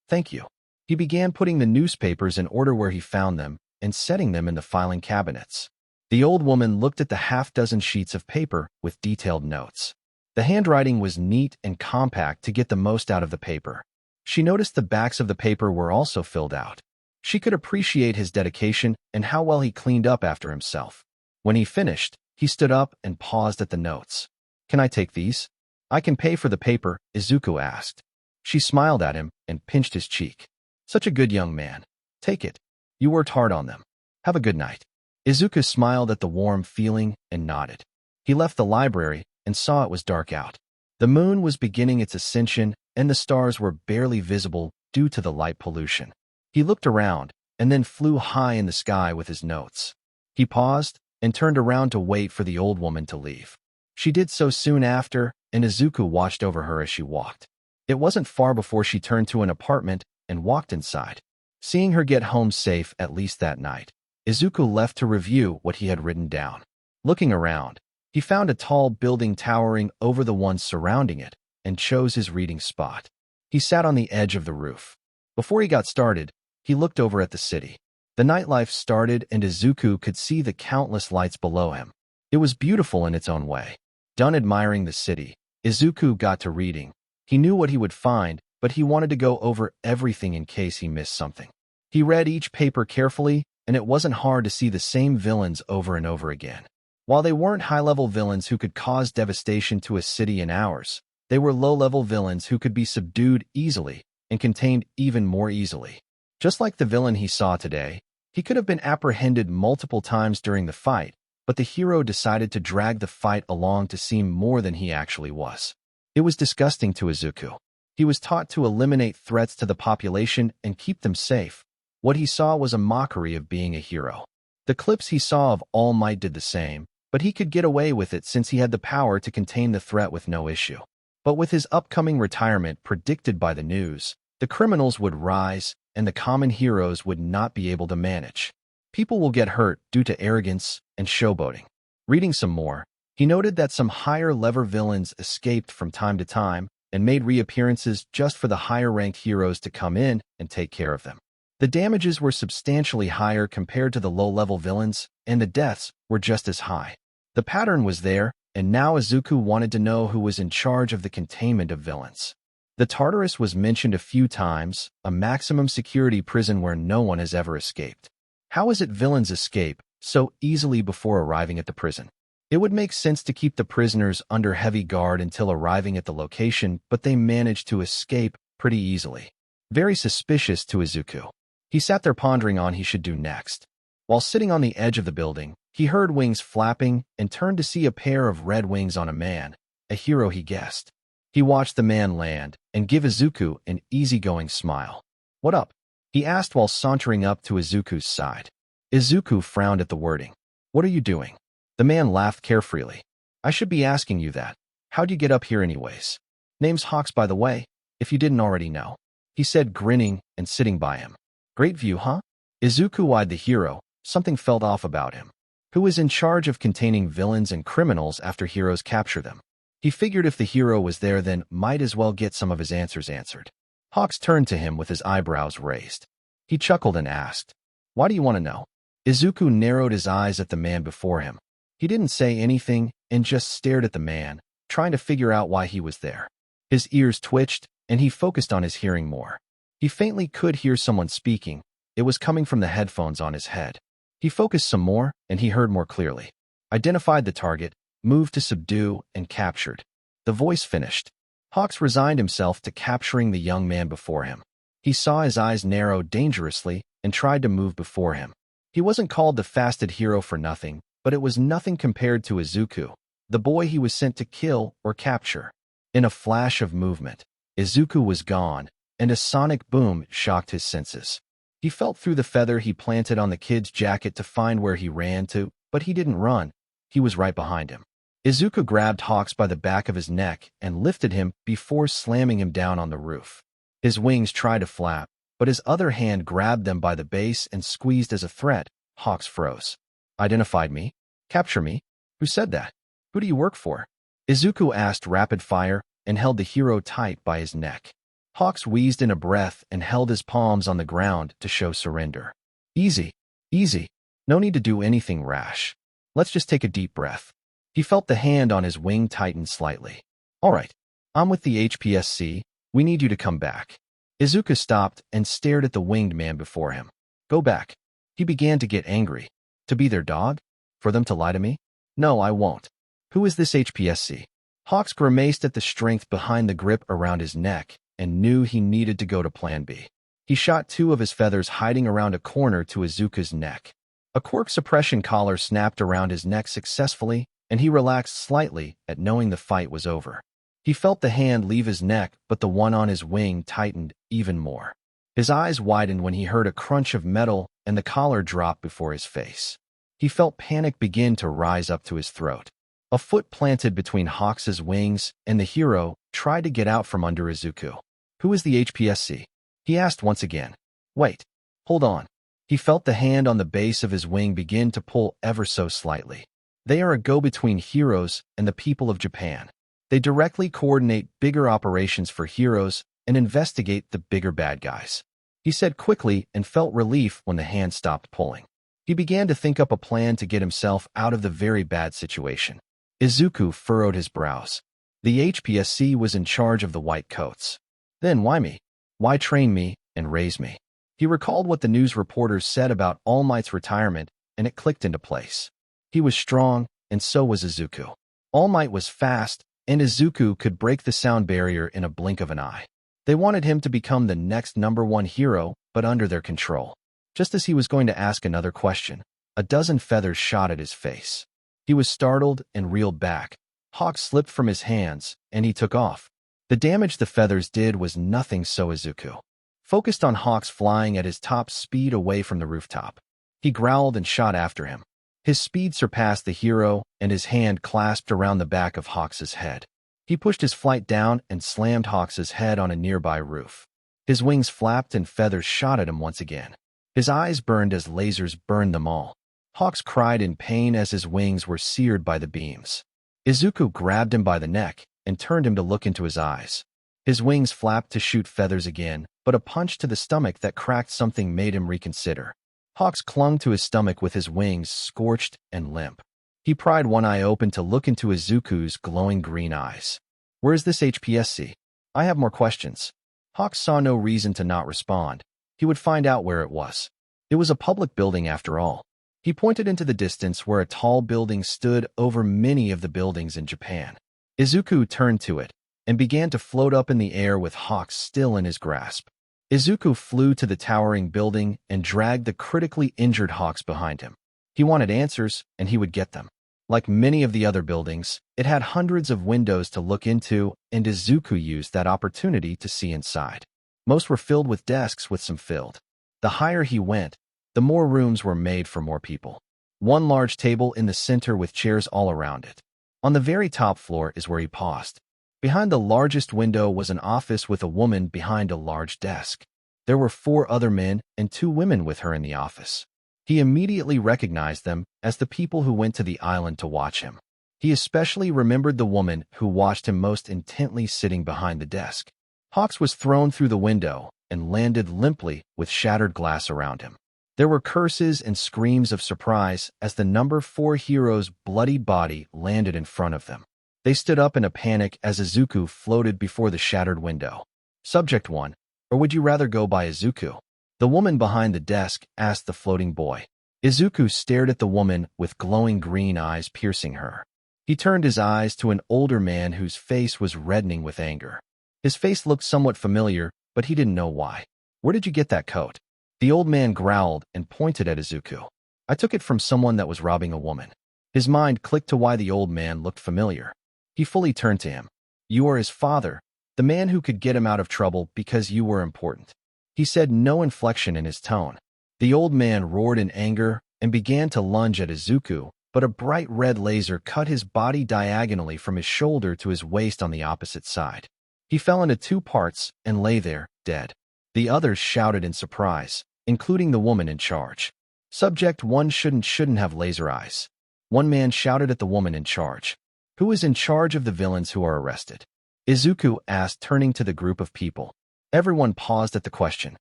Thank you." He began putting the newspapers in order where he found them and setting them in the filing cabinets. The old woman looked at the half-dozen sheets of paper with detailed notes. The handwriting was neat and compact to get the most out of the paper. She noticed the backs of the paper were also filled out. She could appreciate his dedication and how well he cleaned up after himself. When he finished, he stood up and paused at the notes. "Can I take these?" "I can pay for the paper," Izuku asked. She smiled at him and pinched his cheek. "Such a good young man. Take it. You worked hard on them. Have a good night." Izuku smiled at the warm feeling and nodded. He left the library and saw it was dark out. The moon was beginning its ascension, and the stars were barely visible due to the light pollution. He looked around and then flew high in the sky with his notes. He paused and turned around to wait for the old woman to leave. She did so soon after, and Izuku watched over her as she walked. It wasn't far before she turned to an apartment and walked inside. Seeing her get home safe at least that night, Izuku left to review what he had written down. Looking around, he found a tall building towering over the ones surrounding it and chose his reading spot. He sat on the edge of the roof. Before he got started, he looked over at the city. The nightlife started, and Izuku could see the countless lights below him. It was beautiful in its own way. Done admiring the city, Izuku got to reading. He knew what he would find, but he wanted to go over everything in case he missed something. He read each paper carefully, and it wasn't hard to see the same villains over and over again. While they weren't high-level villains who could cause devastation to a city in hours, they were low-level villains who could be subdued easily and contained even more easily. Just like the villain he saw today, he could have been apprehended multiple times during the fight, but the hero decided to drag the fight along to seem more than he actually was. It was disgusting to Izuku. He was taught to eliminate threats to the population and keep them safe. What he saw was a mockery of being a hero. The clips he saw of All Might did the same, but he could get away with it since he had the power to contain the threat with no issue. But with his upcoming retirement predicted by the news, the criminals would rise, and the common heroes would not be able to manage. People will get hurt due to arrogance and showboating. Reading some more, he noted that some higher-level villains escaped from time to time and made reappearances just for the higher-ranked heroes to come in and take care of them. The damages were substantially higher compared to the low-level villains, and the deaths were just as high. The pattern was there, and now Izuku wanted to know who was in charge of the containment of villains. The Tartarus was mentioned a few times, a maximum security prison where no one has ever escaped. How is it villains escape so easily before arriving at the prison? It would make sense to keep the prisoners under heavy guard until arriving at the location, but they managed to escape pretty easily. Very suspicious to Izuku. He sat there pondering on what he should do next. While sitting on the edge of the building, He heard wings flapping and turned to see a pair of red wings on a man, a hero he guessed. He watched the man land and give Izuku an easygoing smile. "What up?" he asked while sauntering up to Izuku's side. Izuku frowned at the wording. "What are you doing?" The man laughed carefreely. "I should be asking you that. How'd you get up here anyways?" "Name's Hawks, by the way, if you didn't already know," he said, grinning and sitting by him. "Great view, huh?" Izuku eyed the hero. Something felt off about him. Who is in charge of containing villains and criminals after heroes capture them? He figured if the hero was there, then might as well get some of his answers answered. Hawks turned to him with his eyebrows raised. He chuckled and asked, "Why do you want to know?" Izuku narrowed his eyes at the man before him. He didn't say anything and just stared at the man, trying to figure out why he was there. His ears twitched, and he focused on his hearing more. He faintly could hear someone speaking. It was coming from the headphones on his head. He focused some more, and he heard more clearly. Identified the target, moved to subdue, and captured. The voice finished. Hawks resigned himself to capturing the young man before him. He saw his eyes narrow dangerously and tried to move before him. He wasn't called the fasted hero for nothing, but it was nothing compared to Izuku, the boy he was sent to kill or capture. In a flash of movement, Izuku was gone, and a sonic boom shocked his senses. He felt through the feather he planted on the kid's jacket to find where he ran to, but he didn't run. He was right behind him. Izuku grabbed Hawks by the back of his neck and lifted him before slamming him down on the roof. His wings tried to flap, but his other hand grabbed them by the base and squeezed as a threat. Hawks froze. "Identified me? Capture me? Who said that? Who do you work for?" Izuku asked rapid fire and held the hero tight by his neck. Hawks wheezed in a breath and held his palms on the ground to show surrender. "Easy, easy. No need to do anything rash. Let's just take a deep breath." He felt the hand on his wing tighten slightly. "All right, I'm with the HPSC. We need you to come back." Izuku stopped and stared at the winged man before him. "Go back." He began to get angry. To be their dog? For them to lie to me? No, I won't. Who is this HPSC? Hawks grimaced at the strength behind the grip around his neck and knew he needed to go to Plan B. He shot two of his feathers hiding around a corner to Izuku's neck. A quirk suppression collar snapped around his neck successfully, and he relaxed slightly at knowing the fight was over. He felt the hand leave his neck, but the one on his wing tightened even more. His eyes widened when he heard a crunch of metal and the collar drop before his face. He felt panic begin to rise up to his throat. A foot planted between Hawks's wings, and the hero tried to get out from under Izuku. "Who is the HPSC?" he asked once again. "Wait. Hold on." He felt the hand on the base of his wing begin to pull ever so slightly. They are a go-between heroes and the people of Japan. They directly coordinate bigger operations for heroes and investigate the bigger bad guys. He said quickly and felt relief when the hand stopped pulling. He began to think up a plan to get himself out of the very bad situation. Izuku furrowed his brows. The HPSC was in charge of the white coats. Then why me? Why train me and raise me? He recalled what the news reporters said about All Might's retirement, and it clicked into place. He was strong, and so was Izuku. All Might was fast, and Izuku could break the sound barrier in a blink of an eye. They wanted him to become the next #1 hero, but under their control. Just as he was going to ask another question, a dozen feathers shot at his face. He was startled and reeled back. Hawks slipped from his hands, and he took off. The damage the feathers did was nothing, so Izuku focused on Hawks flying at his top speed away from the rooftop. He growled and shot after him. His speed surpassed the hero, and his hand clasped around the back of Hawks's head. He pushed his flight down and slammed Hawks's head on a nearby roof. His wings flapped and feathers shot at him once again. His eyes burned as lasers burned them all. Hawks cried in pain as his wings were seared by the beams. Izuku grabbed him by the neck and turned him to look into his eyes. His wings flapped to shoot feathers again, but a punch to the stomach that cracked something made him reconsider. Hawks clung to his stomach with his wings scorched and limp. He pried one eye open to look into Izuku's glowing green eyes. "Where is this HPSC? I have more questions." Hawks saw no reason to not respond. He would find out where it was. It was a public building after all. He pointed into the distance where a tall building stood over many of the buildings in Japan. Izuku turned to it and began to float up in the air with Hawks still in his grasp. Izuku flew to the towering building and dragged the critically injured Hawks behind him. He wanted answers, and he would get them. Like many of the other buildings, it had hundreds of windows to look into, and Izuku used that opportunity to see inside. Most were filled with desks with some filled. The higher he went, the more rooms were made for more people. One large table in the center with chairs all around it. On the very top floor is where he paused. Behind the largest window was an office with a woman behind a large desk. There were 4 other men and 2 women with her in the office. He immediately recognized them as the people who went to the island to watch him. He especially remembered the woman who watched him most intently sitting behind the desk. Hawks was thrown through the window and landed limply with shattered glass around him. There were curses and screams of surprise as the number 4 hero's bloodied body landed in front of them. They stood up in a panic as Izuku floated before the shattered window. Subject 1. Or would you rather go by Izuku? The woman behind the desk asked the floating boy. Izuku stared at the woman with glowing green eyes piercing her. He turned his eyes to an older man whose face was reddening with anger. His face looked somewhat familiar, but he didn't know why. Where did you get that coat? The old man growled and pointed at Izuku. I took it from someone that was robbing a woman. His mind clicked to why the old man looked familiar. He fully turned to him. You are his father, the man who could get him out of trouble because you were important. He said, no inflection in his tone. The old man roared in anger and began to lunge at Izuku, but a bright red laser cut his body diagonally from his shoulder to his waist on the opposite side. He fell into 2 parts and lay there, dead. The others shouted in surprise, including the woman in charge. Subject 1 shouldn't have laser eyes. One man shouted at the woman in charge. Who is in charge of the villains who are arrested? Izuku asked, turning to the group of people. Everyone paused at the question.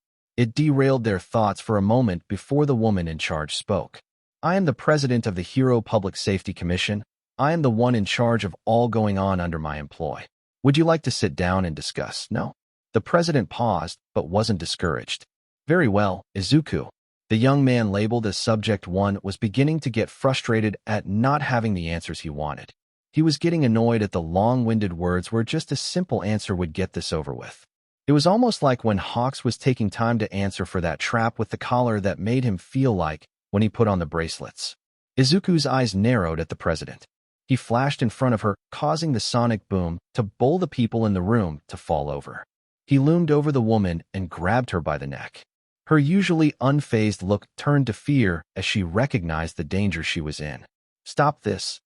It derailed their thoughts for a moment before the woman in charge spoke. I am the president of the Hero Public Safety Commission. I am the one in charge of all going on under my employ. Would you like to sit down and discuss? No? The president paused, but wasn't discouraged. Very well, Izuku. The young man labeled as Subject 1 was beginning to get frustrated at not having the answers he wanted. He was getting annoyed at the long-winded words where just a simple answer would get this over with. It was almost like when Hawks was taking time to answer for that trap with the collar that made him feel like when he put on the bracelets. Izuku's eyes narrowed at the president. He flashed in front of her, causing the sonic boom to bowl the people in the room to fall over. He loomed over the woman and grabbed her by the neck. Her usually unfazed look turned to fear as she recognized the danger she was in. Stop this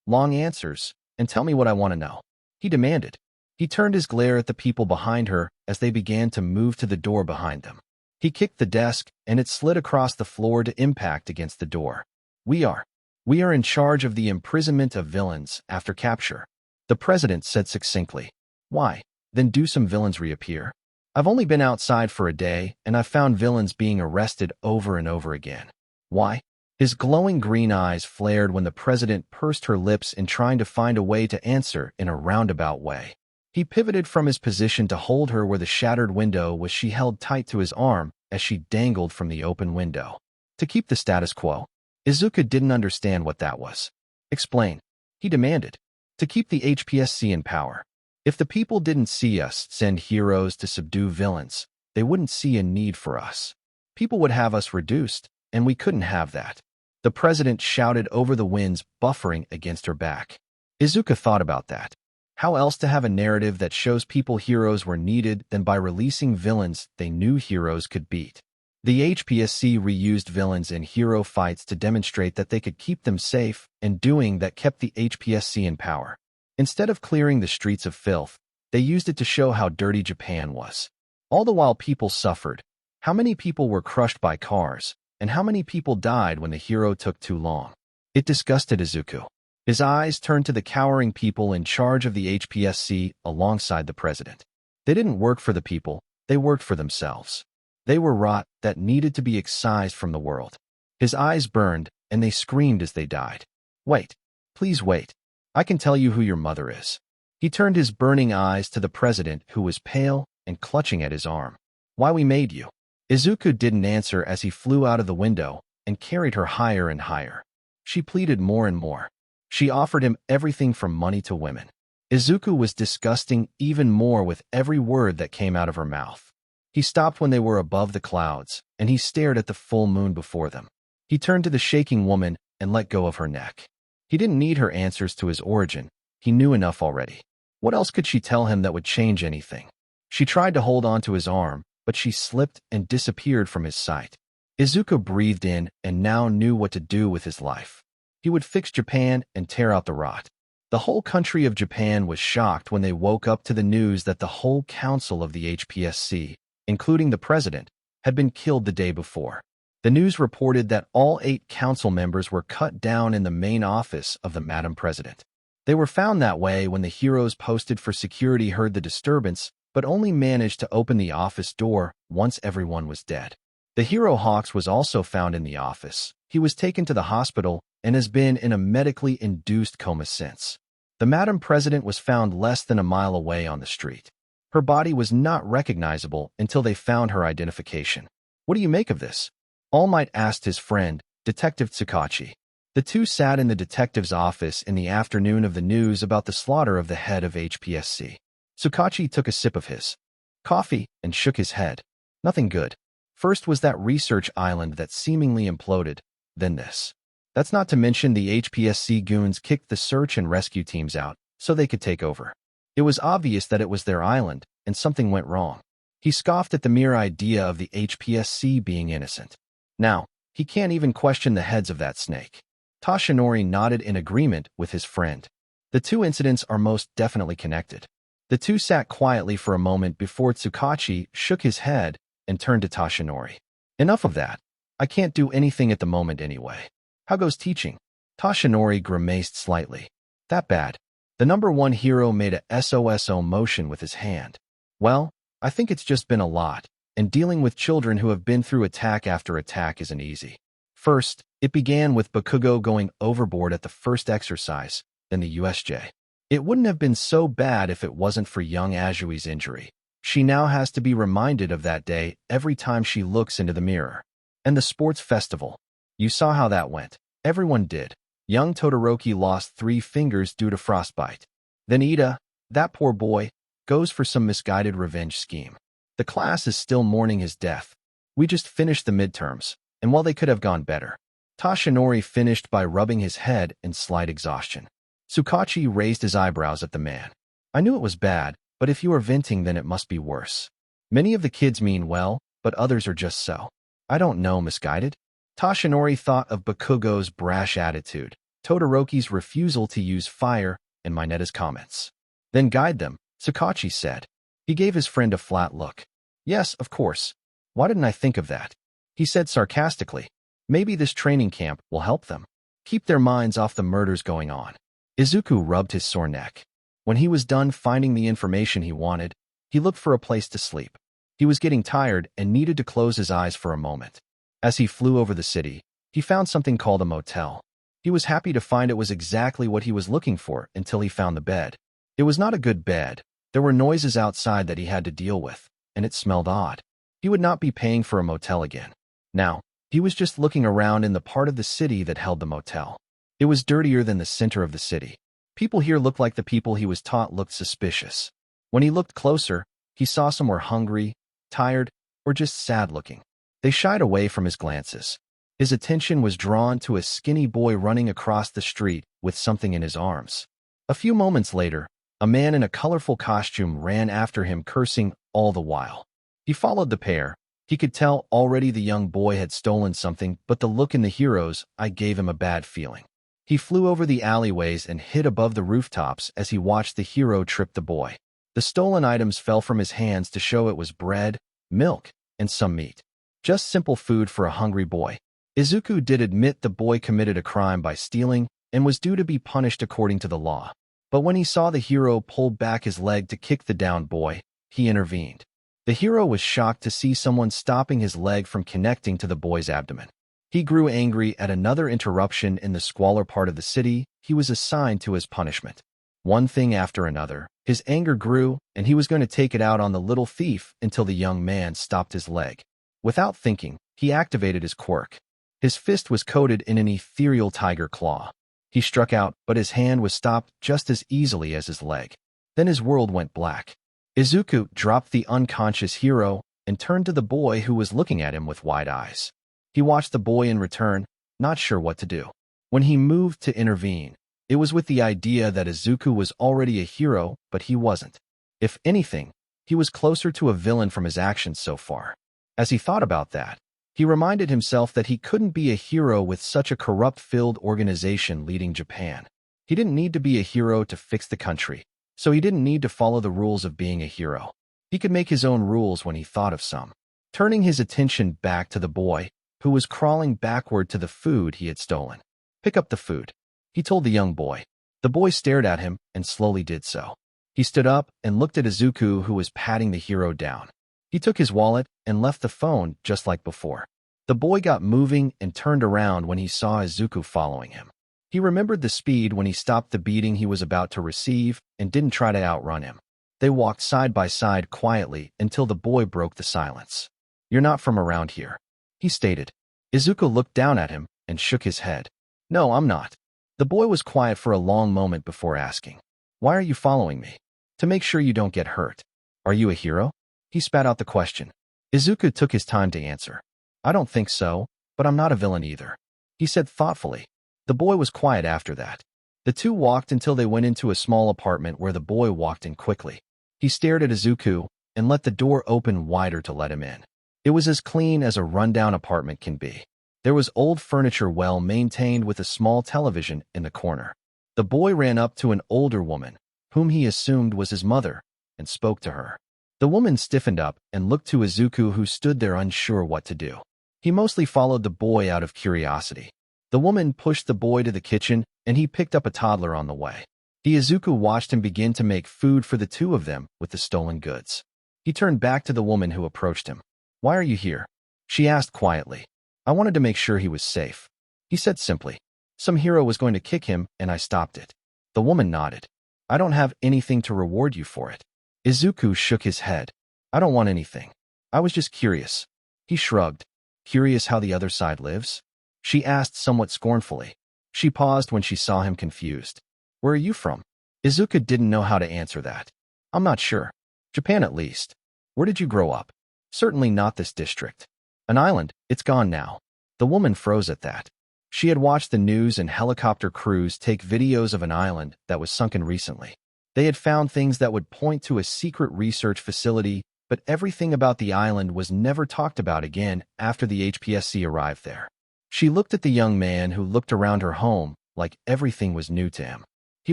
long answers, and tell me what I want to know, he demanded. He turned his glare at the people behind her as they began to move to the door behind them. He kicked the desk, and it slid across the floor to impact against the door. We are in charge of the imprisonment of villains after capture, the president said succinctly. Why? Then do some villains reappear? I've only been outside for a day, and I've found villains being arrested over and over again. Why? His glowing green eyes flared when the president pursed her lips in trying to find a way to answer in a roundabout way. He pivoted from his position to hold her where the shattered window was. She held tight to his arm as she dangled from the open window. To keep the status quo. Izuku didn't understand what that was. Explain, he demanded. To keep the HPSC in power. If the people didn't see us send heroes to subdue villains, they wouldn't see a need for us. People would have us reduced, and we couldn't have that. The president shouted over the winds buffering against her back. Izuku thought about that. How else to have a narrative that shows people heroes were needed than by releasing villains they knew heroes could beat? The HPSC reused villains in hero fights to demonstrate that they could keep them safe, and doing that kept the HPSC in power. Instead of clearing the streets of filth, they used it to show how dirty Japan was. All the while people suffered. How many people were crushed by cars, and how many people died when the hero took too long? It disgusted Izuku. His eyes turned to the cowering people in charge of the HPSC alongside the president. They didn't work for the people, they worked for themselves. They were rot that needed to be excised from the world. His eyes burned, and they screamed as they died. Wait. Please wait. I can tell you who your mother is. He turned his burning eyes to the president, who was pale and clutching at his arm. Why we made you? Izuku didn't answer as he flew out of the window and carried her higher and higher. She pleaded more and more. She offered him everything from money to women. Izuku was disgusting even more with every word that came out of her mouth. He stopped when they were above the clouds, and he stared at the full moon before them. He turned to the shaking woman and let go of her neck. He didn't need her answers to his origin. He knew enough already. What else could she tell him that would change anything? She tried to hold on to his arm, but she slipped and disappeared from his sight. Izuku breathed in and now knew what to do with his life. He would fix Japan and tear out the rot. The whole country of Japan was shocked when they woke up to the news that the whole council of the HPSC, including the president, had been killed the day before. The news reported that all 8 council members were cut down in the main office of the Madam President. They were found that way when the heroes posted for security heard the disturbance, but only managed to open the office door once everyone was dead. The hero Hawks was also found in the office. He was taken to the hospital and has been in a medically induced coma since. The Madam President was found less than a mile away on the street. Her body was not recognizable until they found her identification. What do you make of this? All Might asked his friend, Detective Tsukachi. The two sat in the detective's office in the afternoon of the news about the slaughter of the head of HPSC. Tsukachi took a sip of his coffee and shook his head. Nothing good. First was that research island that seemingly imploded, then this. That's not to mention the HPSC goons kicked the search and rescue teams out so they could take over. It was obvious that it was their island, and something went wrong. He scoffed at the mere idea of the HPSC being innocent. Now, he can't even question the heads of that snake. Toshinori nodded in agreement with his friend. The two incidents are most definitely connected. The two sat quietly for a moment before Tsukachi shook his head and turned to Toshinori. Enough of that. I can't do anything at the moment anyway. How goes teaching? Toshinori grimaced slightly. That bad. The number 1 hero made a SOSO motion with his hand. Well, I think it's just been a lot, and dealing with children who have been through attack after attack isn't easy. First, it began with Bakugo going overboard at the first exercise, then the USJ. It wouldn't have been so bad if it wasn't for young Azui's injury. She now has to be reminded of that day every time she looks into the mirror. And the sports festival. You saw how that went. Everyone did. Young Todoroki lost 3 fingers due to frostbite. Then Ida, that poor boy, goes for some misguided revenge scheme. The class is still mourning his death. We just finished the midterms, and while they could have gone better. Toshinori finished by rubbing his head in slight exhaustion. Tsukachi raised his eyebrows at the man. I knew it was bad, but if you are venting then it must be worse. Many of the kids mean well, but others are just so. I don't know, misguided. Toshinori thought of Bakugo's brash attitude, Todoroki's refusal to use fire, and Mineta's comments. Then guide them, Tsukachi said. He gave his friend a flat look. Yes, of course. Why didn't I think of that? He said sarcastically. Maybe this training camp will help them. Keep their minds off the murders going on. Izuku rubbed his sore neck. When he was done finding the information he wanted, he looked for a place to sleep. He was getting tired and needed to close his eyes for a moment. As he flew over the city, he found something called a motel. He was happy to find it was exactly what he was looking for until he found the bed. It was not a good bed. There were noises outside that he had to deal with, and it smelled odd. He would not be paying for a motel again. Now, he was just looking around in the part of the city that held the motel. It was dirtier than the center of the city. People here looked like the people he was taught looked suspicious. When he looked closer, he saw some were hungry, tired, or just sad-looking. They shied away from his glances. His attention was drawn to a skinny boy running across the street with something in his arms. A few moments later, a man in a colorful costume ran after him, cursing all the while. He followed the pair. He could tell already the young boy had stolen something, but the look in the hero's eye gave him a bad feeling. He flew over the alleyways and hid above the rooftops as he watched the hero trip the boy. The stolen items fell from his hands to show it was bread, milk, and some meat. Just simple food for a hungry boy. Izuku did admit the boy committed a crime by stealing and was due to be punished according to the law. But when he saw the hero pull back his leg to kick the downed boy, he intervened. The hero was shocked to see someone stopping his leg from connecting to the boy's abdomen. He grew angry at another interruption in the squalor part of the city he was assigned to as punishment. One thing after another, his anger grew, and he was going to take it out on the little thief until the young man stopped his leg. Without thinking, he activated his quirk. His fist was coated in an ethereal tiger claw. He struck out, but his hand was stopped just as easily as his leg. Then his world went black. Izuku dropped the unconscious hero and turned to the boy who was looking at him with wide eyes. He watched the boy in return, not sure what to do. When he moved to intervene, it was with the idea that Izuku was already a hero, but he wasn't. If anything, he was closer to a villain from his actions so far. As he thought about that, he reminded himself that he couldn't be a hero with such a corrupt-filled organization leading Japan. He didn't need to be a hero to fix the country, so he didn't need to follow the rules of being a hero. He could make his own rules when he thought of some. Turning his attention back to the boy, who was crawling backward to the food he had stolen. "Pick up the food," he told the young boy. The boy stared at him and slowly did so. He stood up and looked at Izuku, who was patting the hero down. He took his wallet and left the phone just like before. The boy got moving and turned around when he saw Izuku following him. He remembered the speed when he stopped the beating he was about to receive and didn't try to outrun him. They walked side by side quietly until the boy broke the silence. "You're not from around here," he stated. Izuku looked down at him and shook his head. "No, I'm not." The boy was quiet for a long moment before asking, "Why are you following me?" "To make sure you don't get hurt." "Are you a hero?" He spat out the question. Izuku took his time to answer. "I don't think so, but I'm not a villain either," he said thoughtfully. The boy was quiet after that. The two walked until they went into a small apartment where the boy walked in quickly. He stared at Izuku and let the door open wider to let him in. It was as clean as a rundown apartment can be. There was old furniture well maintained with a small television in the corner. The boy ran up to an older woman, whom he assumed was his mother, and spoke to her. The woman stiffened up and looked to Izuku, who stood there unsure what to do. He mostly followed the boy out of curiosity. The woman pushed the boy to the kitchen, and he picked up a toddler on the way. Izuku watched him begin to make food for the two of them with the stolen goods. He turned back to the woman who approached him. "Why are you here?" she asked quietly. "I wanted to make sure he was safe," he said simply. "Some hero was going to kick him, and I stopped it." The woman nodded. "I don't have anything to reward you for it." Izuku shook his head. "I don't want anything. I was just curious." He shrugged. "Curious how the other side lives?" she asked somewhat scornfully. She paused when she saw him confused. "Where are you from?" Izuku didn't know how to answer that. "I'm not sure. Japan at least." "Where did you grow up?" "Certainly not this district." "An island, it's gone now." The woman froze at that. She had watched the news and helicopter crews take videos of an island that was sunken recently. They had found things that would point to a secret research facility, but everything about the island was never talked about again after the HPSC arrived there. She looked at the young man who looked around her home like everything was new to him. He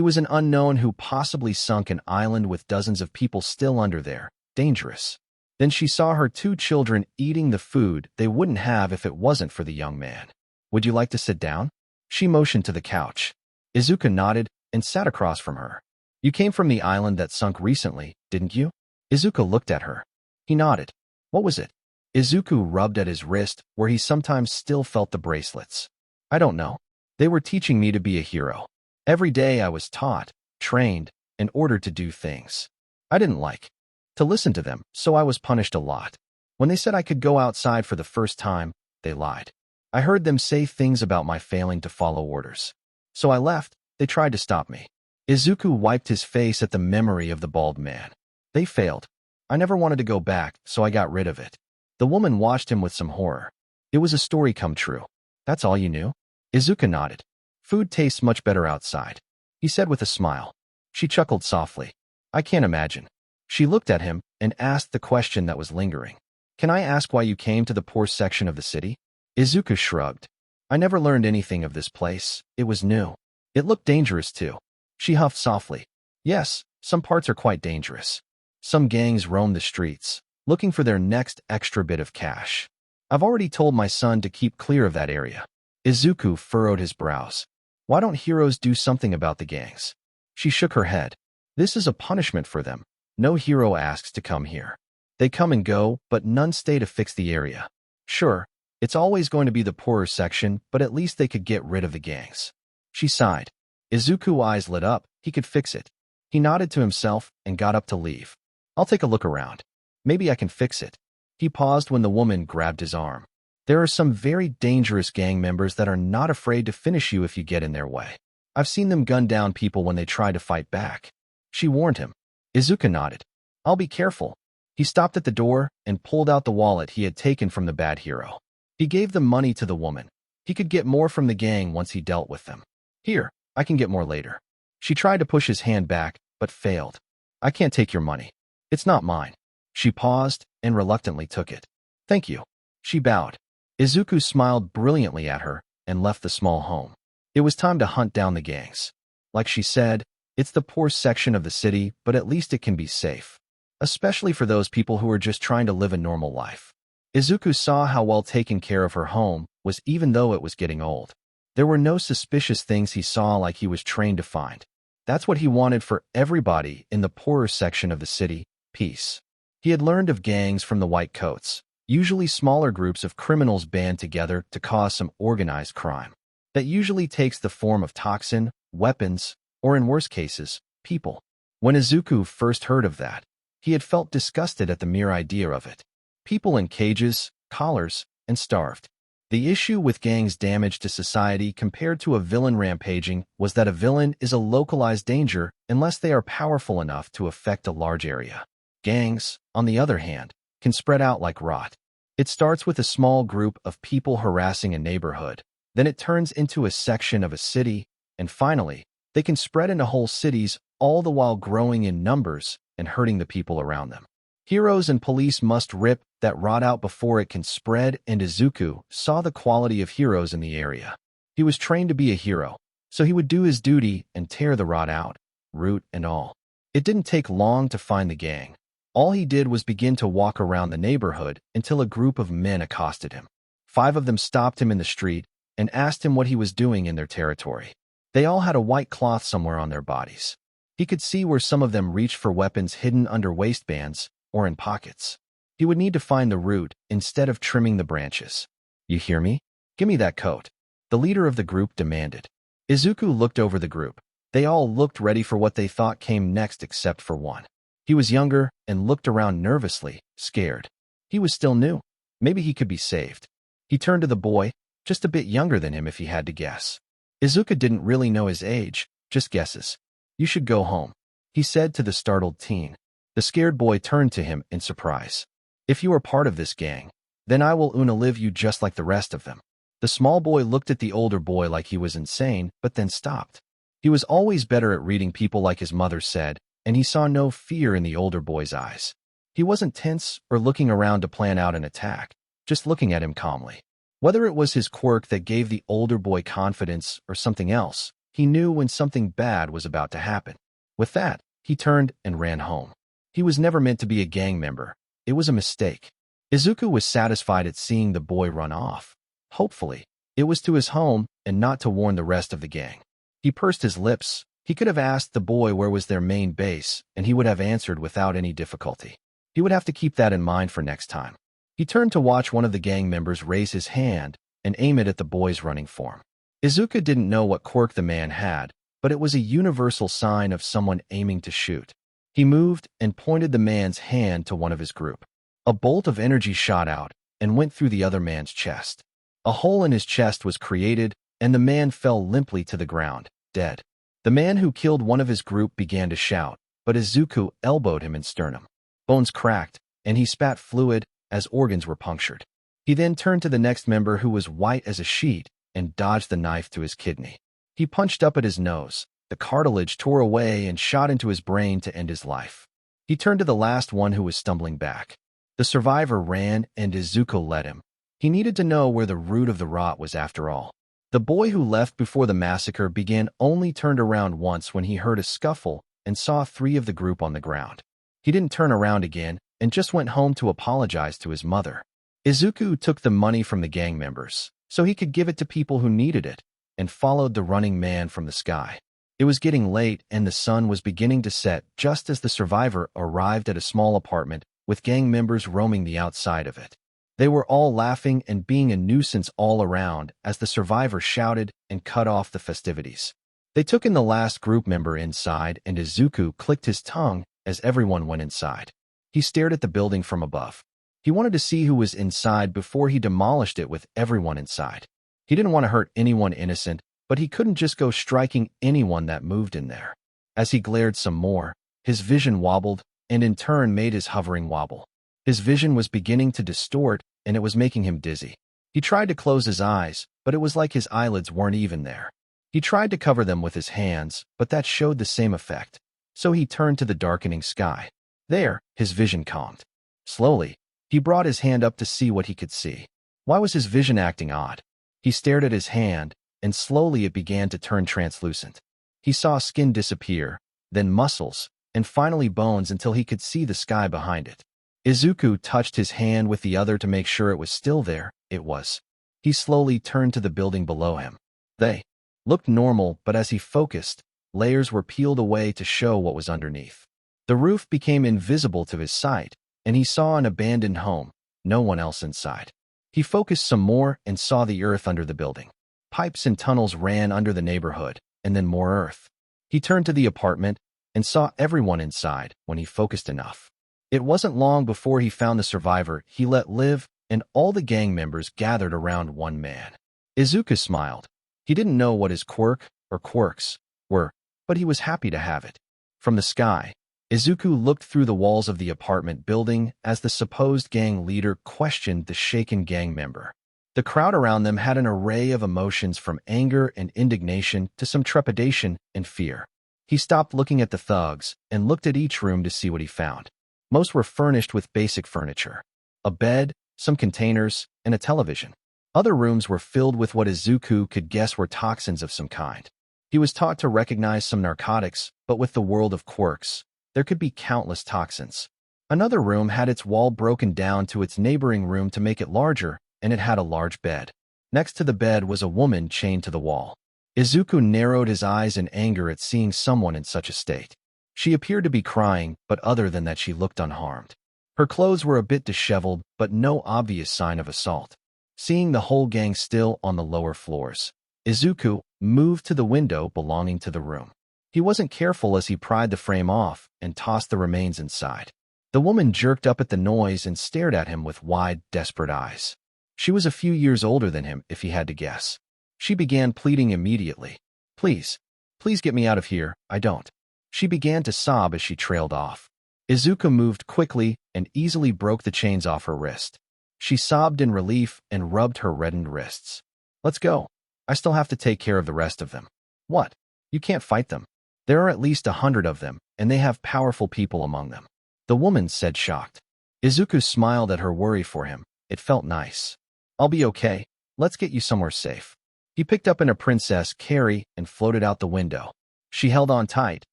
was an unknown who possibly sunk an island with dozens of people still under there. Dangerous. Then she saw her two children eating the food they wouldn't have if it wasn't for the young man. "Would you like to sit down?" She motioned to the couch. Izuku nodded and sat across from her. "You came from the island that sunk recently, didn't you?" Izuku looked at her. He nodded. "What was it?" Izuku rubbed at his wrist where he sometimes still felt the bracelets. "I don't know. They were teaching me to be a hero. Every day I was taught, trained, and ordered to do things I didn't like. To listen to them, so I was punished a lot. When they said I could go outside for the first time, they lied. I heard them say things about my failing to follow orders. So I left. They tried to stop me." Izuku wiped his face at the memory of the bald man. "They failed. I never wanted to go back, so I got rid of it." The woman watched him with some horror. "It was a story come true. That's all you knew?" Izuku nodded. "Food tastes much better outside," he said with a smile. She chuckled softly. "I can't imagine." She looked at him and asked the question that was lingering. "Can I ask why you came to the poor section of the city?" Izuku shrugged. "I never learned anything of this place. It was new. It looked dangerous too." She huffed softly. "Yes, some parts are quite dangerous. Some gangs roam the streets, looking for their next extra bit of cash. I've already told my son to keep clear of that area." Izuku furrowed his brows. "Why don't heroes do something about the gangs?" She shook her head. "This is a punishment for them. No hero asks to come here. They come and go, but none stay to fix the area. Sure, it's always going to be the poorer section, but at least they could get rid of the gangs." She sighed. Izuku's eyes lit up. He could fix it. He nodded to himself and got up to leave. "I'll take a look around. Maybe I can fix it." He paused when the woman grabbed his arm. "There are some very dangerous gang members that are not afraid to finish you if you get in their way. I've seen them gun down people when they try to fight back." She warned him. Izuku nodded. "I'll be careful." He stopped at the door and pulled out the wallet he had taken from the bad hero. He gave the money to the woman. He could get more from the gang once he dealt with them. Here, I can get more later. She tried to push his hand back, but failed. I can't take your money. It's not mine. She paused and reluctantly took it. Thank you. She bowed. Izuku smiled brilliantly at her and left the small home. It was time to hunt down the gangs. Like she said, it's the poor section of the city, but at least it can be safe. Especially for those people who are just trying to live a normal life. Izuku saw how well taken care of her home was even though it was getting old. There were no suspicious things he saw like he was trained to find. That's what he wanted for everybody in the poorer section of the city, peace. He had learned of gangs from the white coats, usually smaller groups of criminals band together to cause some organized crime. That usually takes the form of toxin, weapons, or in worse cases, people. When Izuku first heard of that, he had felt disgusted at the mere idea of it. People in cages, collars, and starved. The issue with gangs' damage to society compared to a villain rampaging was that a villain is a localized danger unless they are powerful enough to affect a large area. Gangs, on the other hand, can spread out like rot. It starts with a small group of people harassing a neighborhood, then it turns into a section of a city, and finally, they can spread into whole cities, all the while growing in numbers and hurting the people around them. Heroes and police must rip that rot out before it can spread, and Izuku saw the quality of heroes in the area. He was trained to be a hero, so he would do his duty and tear the rot out, root and all. It didn't take long to find the gang. All he did was begin to walk around the neighborhood until a group of men accosted him. 5 of them stopped him in the street and asked him what he was doing in their territory. They all had a white cloth somewhere on their bodies. He could see where some of them reached for weapons hidden under waistbands or in pockets. He would need to find the root instead of trimming the branches. You hear me? Give me that coat. The leader of the group demanded. Izuku looked over the group. They all looked ready for what they thought came next except for one. He was younger and looked around nervously, scared. He was still new. Maybe he could be saved. He turned to the boy, just a bit younger than him if he had to guess. Izuku didn't really know his age, just guesses. You should go home, he said to the startled teen. The scared boy turned to him in surprise. If you are part of this gang, then I will live you just like the rest of them. The small boy looked at the older boy like he was insane, but then stopped. He was always better at reading people like his mother said, and he saw no fear in the older boy's eyes. He wasn't tense or looking around to plan out an attack, just looking at him calmly. Whether it was his quirk that gave the older boy confidence or something else, he knew when something bad was about to happen. With that, he turned and ran home. He was never meant to be a gang member. It was a mistake. Izuku was satisfied at seeing the boy run off. Hopefully, it was to his home and not to warn the rest of the gang. He pursed his lips. He could have asked the boy where was their main base, and he would have answered without any difficulty. He would have to keep that in mind for next time. He turned to watch one of the gang members raise his hand and aim it at the boy's running form. Izuku didn't know what quirk the man had, but it was a universal sign of someone aiming to shoot. He moved and pointed the man's hand to one of his group. A bolt of energy shot out and went through the other man's chest. A hole in his chest was created, and the man fell limply to the ground, dead. The man who killed one of his group began to shout, but Izuku elbowed him in sternum. Bones cracked, and he spat fluid as organs were punctured. He then turned to the next member who was white as a sheet and dodged the knife to his kidney. He punched up at his nose. The cartilage tore away and shot into his brain to end his life. He turned to the last one who was stumbling back. The survivor ran and Izuku led him. He needed to know where the root of the rot was after all. The boy who left before the massacre began only turned around once when he heard a scuffle and saw 3 of the group on the ground. He didn't turn around again and just went home to apologize to his mother. Izuku took the money from the gang members so he could give it to people who needed it and followed the running man from the sky. It was getting late and the sun was beginning to set just as the survivor arrived at a small apartment with gang members roaming the outside of it. They were all laughing and being a nuisance all around as the survivor shouted and cut off the festivities. They took in the last group member inside and Izuku clicked his tongue as everyone went inside. He stared at the building from above. He wanted to see who was inside before he demolished it with everyone inside. He didn't want to hurt anyone innocent, but he couldn't just go striking anyone that moved in there. As he glared some more, his vision wobbled and in turn made his hovering wobble. His vision was beginning to distort and it was making him dizzy. He tried to close his eyes, but it was like his eyelids weren't even there. He tried to cover them with his hands, but that showed the same effect. So he turned to the darkening sky. There, his vision calmed. Slowly, he brought his hand up to see what he could see. Why was his vision acting odd? He stared at his hand, and slowly it began to turn translucent. He saw skin disappear, then muscles, and finally bones until he could see the sky behind it. Izuku touched his hand with the other to make sure it was still there. It was. He slowly turned to the building below him. They looked normal, but as he focused, layers were peeled away to show what was underneath. The roof became invisible to his sight, and he saw an abandoned home, no one else inside. He focused some more and saw the earth under the building. Pipes and tunnels ran under the neighborhood, and then more earth. He turned to the apartment and saw everyone inside when he focused enough. It wasn't long before he found the survivor he let live, and all the gang members gathered around one man. Izuku smiled. He didn't know what his quirk or quirks were, but he was happy to have it. From the sky, Izuku looked through the walls of the apartment building as the supposed gang leader questioned the shaken gang member. The crowd around them had an array of emotions from anger and indignation to some trepidation and fear. He stopped looking at the thugs and looked at each room to see what he found. Most were furnished with basic furniture. A bed, some containers, and a television. Other rooms were filled with what Izuku could guess were toxins of some kind. He was taught to recognize some narcotics, but with the world of quirks, there could be countless toxins. Another room had its wall broken down to its neighboring room to make it larger, and it had a large bed. Next to the bed was a woman chained to the wall. Izuku narrowed his eyes in anger at seeing someone in such a state. She appeared to be crying, but other than that she looked unharmed. Her clothes were a bit disheveled, but no obvious sign of assault. Seeing the whole gang still on the lower floors, Izuku moved to the window belonging to the room. He wasn't careful as he pried the frame off and tossed the remains inside. The woman jerked up at the noise and stared at him with wide, desperate eyes. She was a few years older than him, if he had to guess. She began pleading immediately. Please, please get me out of here, I don't. She began to sob as she trailed off. Izuku moved quickly and easily broke the chains off her wrist. She sobbed in relief and rubbed her reddened wrists. Let's go. I still have to take care of the rest of them. What? You can't fight them. There are at least 100 of them, and they have powerful people among them. The woman said, shocked. Izuku smiled at her worry for him. It felt nice. I'll be okay. Let's get you somewhere safe. He picked up a princess Carrie and floated out the window. She held on tight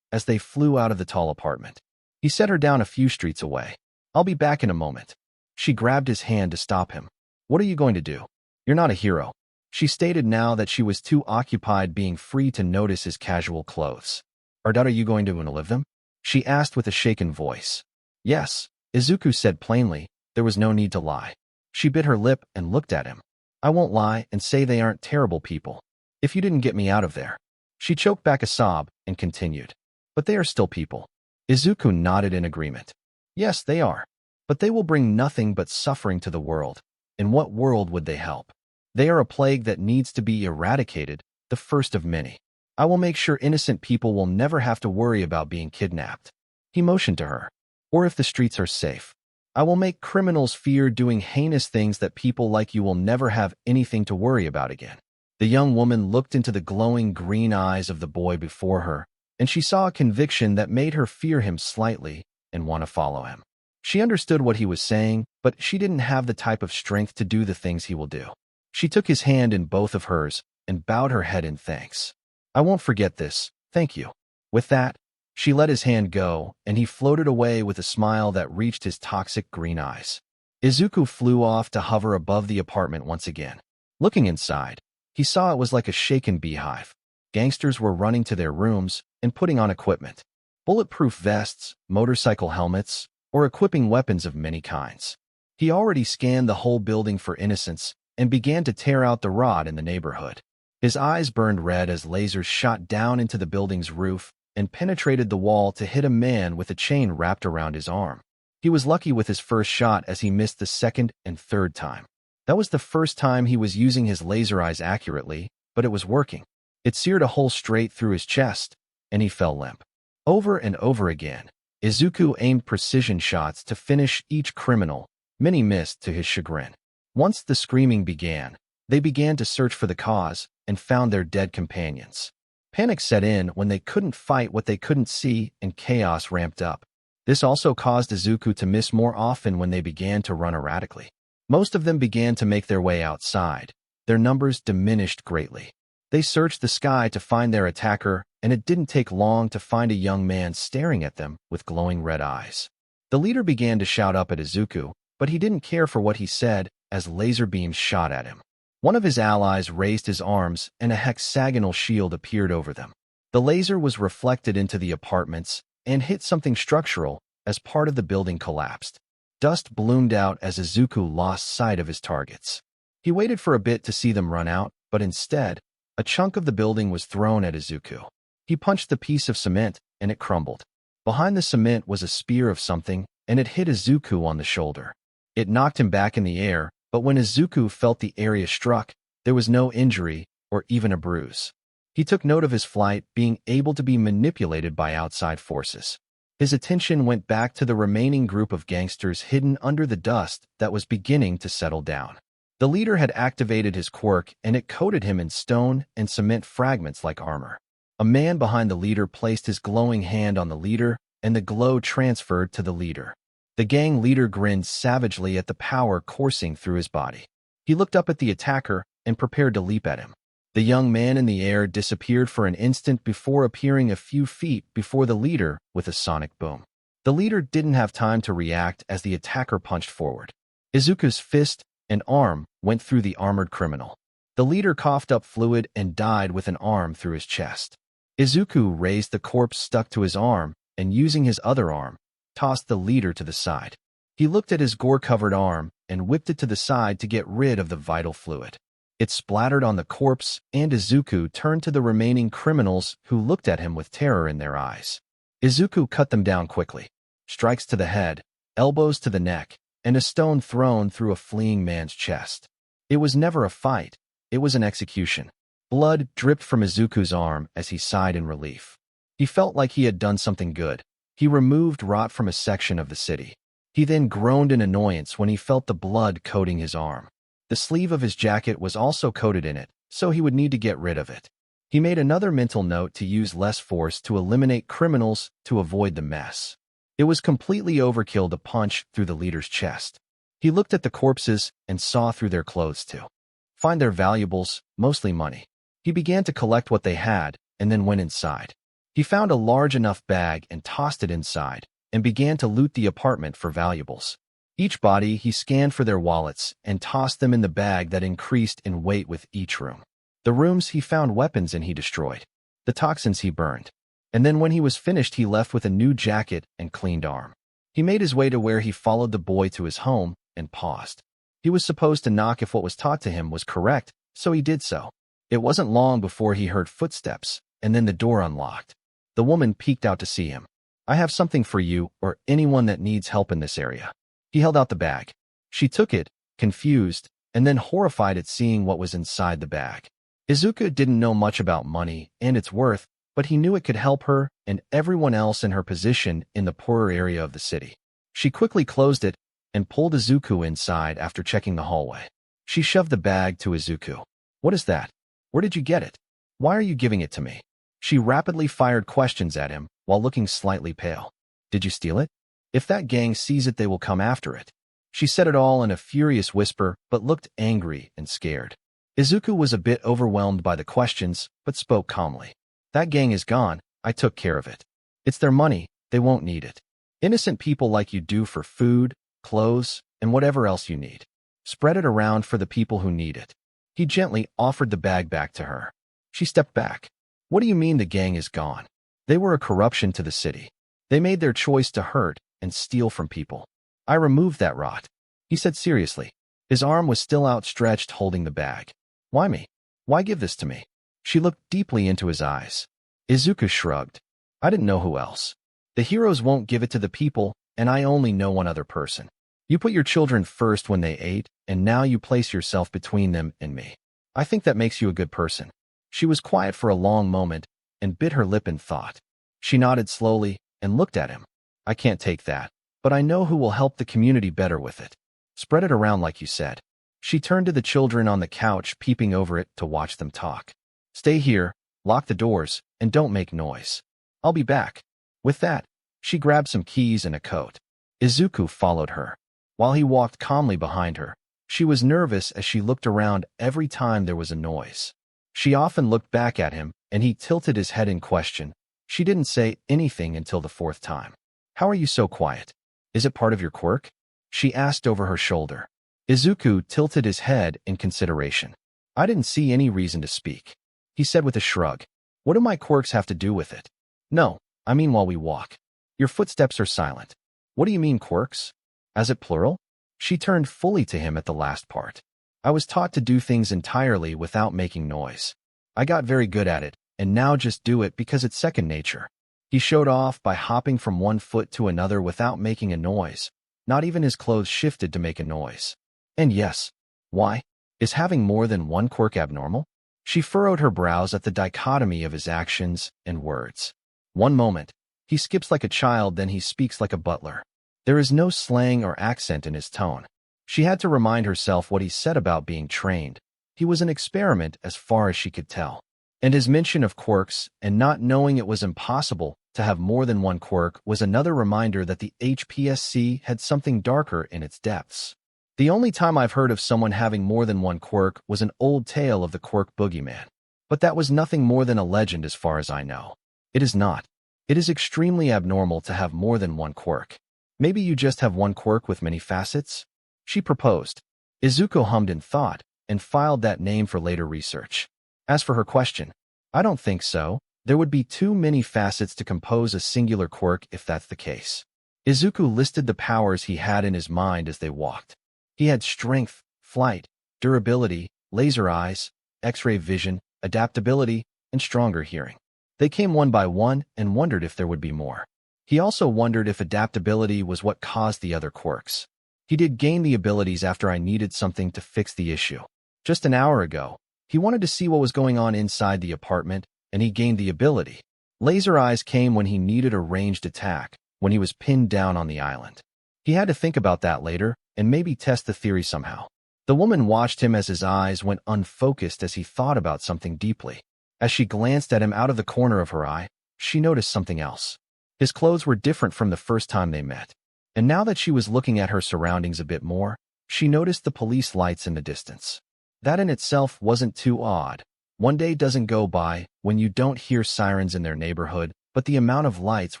as they flew out of the tall apartment. He set her down a few streets away. I'll be back in a moment. She grabbed his hand to stop him. What are you going to do? You're not a hero. She stated now that she was too occupied being free to notice his casual clothes. Are you going to live them? She asked with a shaken voice. Yes, Izuku said plainly. There was no need to lie. She bit her lip and looked at him. I won't lie and say they aren't terrible people. If you didn't get me out of there. She choked back a sob and continued. But they are still people. Izuku nodded in agreement. Yes, they are. But they will bring nothing but suffering to the world. In what world would they help? They are a plague that needs to be eradicated, the first of many. I will make sure innocent people will never have to worry about being kidnapped. He motioned to her. Or if the streets are safe. I will make criminals fear doing heinous things that people like you will never have anything to worry about again. The young woman looked into the glowing green eyes of the boy before her, and she saw a conviction that made her fear him slightly and want to follow him. She understood what he was saying, but she didn't have the type of strength to do the things he will do. She took his hand in both of hers and bowed her head in thanks. I won't forget this, thank you. With that, she let his hand go, and he floated away with a smile that reached his toxic green eyes. Izuku flew off to hover above the apartment once again. Looking inside, he saw it was like a shaken beehive. Gangsters were running to their rooms and putting on equipment. Bulletproof vests, motorcycle helmets, or equipping weapons of many kinds. He already scanned the whole building for innocents and began to tear out the rod in the neighborhood. His eyes burned red as lasers shot down into the building's roof and penetrated the wall to hit a man with a chain wrapped around his arm. He was lucky with his first shot as he missed the second and third time. That was the first time he was using his laser eyes accurately, but it was working. It seared a hole straight through his chest, and he fell limp. Over and over again, Izuku aimed precision shots to finish each criminal. Many missed to his chagrin. Once the screaming began, They began to search for the cause and found their dead companions. Panic set in when they couldn't fight what they couldn't see and chaos ramped up. This also caused Izuku to miss more often when they began to run erratically. Most of them began to make their way outside. Their numbers diminished greatly. They searched the sky to find their attacker, and it didn't take long to find a young man staring at them with glowing red eyes. The leader began to shout up at Izuku, but he didn't care for what he said as laser beams shot at him. One of his allies raised his arms and a hexagonal shield appeared over them. The laser was reflected into the apartments and hit something structural as part of the building collapsed. Dust bloomed out as Izuku lost sight of his targets. He waited for a bit to see them run out, but instead, a chunk of the building was thrown at Izuku. He punched the piece of cement, and it crumbled. Behind the cement was a spear of something, and it hit Izuku on the shoulder. It knocked him back in the air, but when Izuku felt the area struck, there was no injury or even a bruise. He took note of his flight being able to be manipulated by outside forces. His attention went back to the remaining group of gangsters hidden under the dust that was beginning to settle down. The leader had activated his quirk, and it coated him in stone and cement fragments like armor. A man behind the leader placed his glowing hand on the leader, and the glow transferred to the leader. The gang leader grinned savagely at the power coursing through his body. He looked up at the attacker and prepared to leap at him. The young man in the air disappeared for an instant before appearing a few feet before the leader with a sonic boom. The leader didn't have time to react as the attacker punched forward. Izuku's fist and arm went through the armored criminal. The leader coughed up fluid and died with an arm through his chest. Izuku raised the corpse stuck to his arm and, using his other arm, tossed the leader to the side. He looked at his gore-covered arm and whipped it to the side to get rid of the vital fluid. It splattered on the corpse, and Izuku turned to the remaining criminals who looked at him with terror in their eyes. Izuku cut them down quickly. Strikes to the head, elbows to the neck, and a stone thrown through a fleeing man's chest. It was never a fight, it was an execution. Blood dripped from Izuku's arm as he sighed in relief. He felt like he had done something good. He removed rot from a section of the city. He then groaned in annoyance when he felt the blood coating his arm. The sleeve of his jacket was also coated in it, so he would need to get rid of it. He made another mental note to use less force to eliminate criminals to avoid the mess. It was completely overkill to punch through the leader's chest. He looked at the corpses and saw through their clothes too. Find their valuables, mostly money. He began to collect what they had and then went inside. He found a large enough bag and tossed it inside and began to loot the apartment for valuables. Each body he scanned for their wallets and tossed them in the bag that increased in weight with each room. The rooms he found weapons in he destroyed. The toxins he burned. And then when he was finished he left with a new jacket and cleaned arm. He made his way to where he followed the boy to his home and paused. He was supposed to knock if what was taught to him was correct, so he did so. It wasn't long before he heard footsteps, and then the door unlocked. The woman peeked out to see him. I have something for you or anyone that needs help in this area. He held out the bag. She took it, confused, and then horrified at seeing what was inside the bag. Izuku didn't know much about money and its worth, but he knew it could help her and everyone else in her position in the poorer area of the city. She quickly closed it and pulled Izuku inside after checking the hallway. She shoved the bag to Izuku. What is that? Where did you get it? Why are you giving it to me? She rapidly fired questions at him while looking slightly pale. Did you steal it? If that gang sees it, they will come after it. She said it all in a furious whisper, but looked angry and scared. Izuku was a bit overwhelmed by the questions, but spoke calmly. That gang is gone. I took care of it. It's their money. They won't need it. Innocent people like you do for food, clothes, and whatever else you need. Spread it around for the people who need it. He gently offered the bag back to her. She stepped back. What do you mean the gang is gone? They were a corruption to the city. They made their choice to hurt and steal from people. I removed that rot. He said seriously. His arm was still outstretched holding the bag. Why me? Why give this to me? She looked deeply into his eyes. Izuku shrugged. I didn't know who else. The heroes won't give it to the people, and I only know one other person. You put your children first when they ate, and now you place yourself between them and me. I think that makes you a good person. She was quiet for a long moment and bit her lip in thought. She nodded slowly and looked at him. I can't take that, but I know who will help the community better with it. Spread it around like you said. She turned to the children on the couch, peeping over it to watch them talk. Stay here, lock the doors, and don't make noise. I'll be back. With that, she grabbed some keys and a coat. Izuku followed her. While he walked calmly behind her, she was nervous as she looked around every time there was a noise. She often looked back at him, and he tilted his head in question. She didn't say anything until the fourth time. How are you so quiet? Is it part of your quirk? She asked over her shoulder. Izuku tilted his head in consideration. I didn't see any reason to speak. He said with a shrug. What do my quirks have to do with it? No, I mean while we walk. Your footsteps are silent. What do you mean quirks? As it plural? She turned fully to him at the last part. I was taught to do things entirely without making noise. I got very good at it, and now just do it because it's second nature. He showed off by hopping from one foot to another without making a noise. Not even his clothes shifted to make a noise. And yes, why? Is having more than one quirk abnormal? She furrowed her brows at the dichotomy of his actions and words. One moment, he skips like a child, then he speaks like a butler. There is no slang or accent in his tone. She had to remind herself what he said about being trained. He was an experiment as far as she could tell. And his mention of quirks and not knowing it was impossible to have more than one quirk was another reminder that the HPSC had something darker in its depths. The only time I've heard of someone having more than one quirk was an old tale of the quirk boogeyman. But that was nothing more than a legend as far as I know. It is not. It is extremely abnormal to have more than one quirk. Maybe you just have one quirk with many facets? She proposed. Izuku hummed in thought and filed that name for later research. As for her question, I don't think so. There would be too many facets to compose a singular quirk if that's the case. Izuku listed the powers he had in his mind as they walked. He had strength, flight, durability, laser eyes, X-ray vision, adaptability, and stronger hearing. They came one by one and wondered if there would be more. He also wondered if adaptability was what caused the other quirks. He did gain the abilities after I needed something to fix the issue. Just an hour ago, he wanted to see what was going on inside the apartment, and he gained the ability. Laser eyes came when he needed a ranged attack, when he was pinned down on the island. He had to think about that later, and maybe test the theory somehow. The woman watched him as his eyes went unfocused as he thought about something deeply. As she glanced at him out of the corner of her eye, she noticed something else. His clothes were different from the first time they met. And now that she was looking at her surroundings a bit more, she noticed the police lights in the distance. That in itself wasn't too odd. One day doesn't go by when you don't hear sirens in their neighborhood, but the amount of lights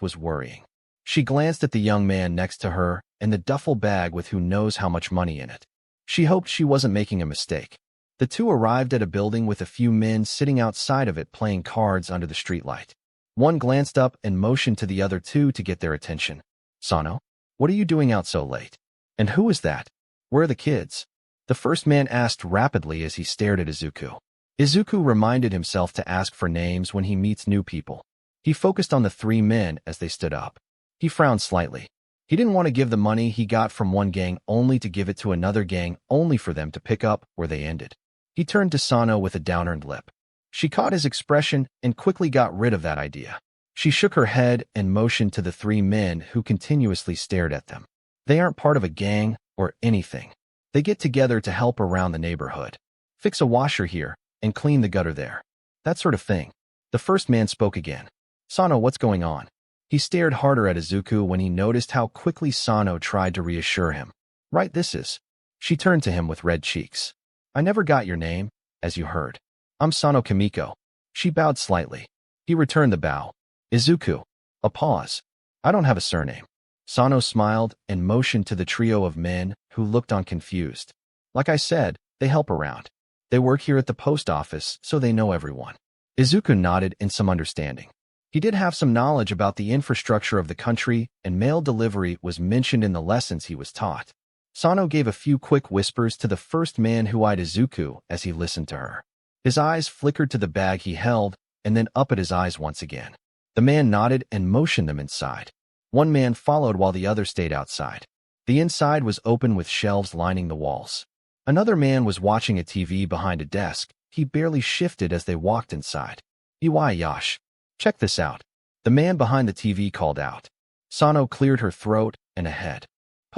was worrying. She glanced at the young man next to her and the duffel bag with who knows how much money in it. She hoped she wasn't making a mistake. The two arrived at a building with a few men sitting outside of it playing cards under the streetlight. One glanced up and motioned to the other two to get their attention. Sano, what are you doing out so late? And who is that? Where are the kids? The first man asked rapidly as he stared at Izuku. Izuku reminded himself to ask for names when he meets new people. He focused on the three men as they stood up. He frowned slightly. He didn't want to give the money he got from one gang only to give it to another gang only for them to pick up where they ended. He turned to Sano with a downturned lip. She caught his expression and quickly got rid of that idea. She shook her head and motioned to the three men who continuously stared at them. They aren't part of a gang or anything. They get together to help around the neighborhood. Fix a washer here and clean the gutter there. That sort of thing. The first man spoke again. Sano, what's going on? He stared harder at Izuku when he noticed how quickly Sano tried to reassure him. Right, this is. She turned to him with red cheeks. I never got your name, as you heard. I'm Sano Kimiko. She bowed slightly. He returned the bow. Izuku. A pause. I don't have a surname. Sano smiled and motioned to the trio of men who looked on confused. Like I said, they help around. They work here at the post office, so they know everyone. Izuku nodded in some understanding. He did have some knowledge about the infrastructure of the country, and mail delivery was mentioned in the lessons he was taught. Sano gave a few quick whispers to the first man who eyed Izuku as he listened to her. His eyes flickered to the bag he held, and then up at his eyes once again. The man nodded and motioned them inside. One man followed while the other stayed outside. The inside was open with shelves lining the walls. Another man was watching a TV behind a desk. He barely shifted as they walked inside. Iwai Yash. Check this out. The man behind the TV called out. Sano cleared her throat and a head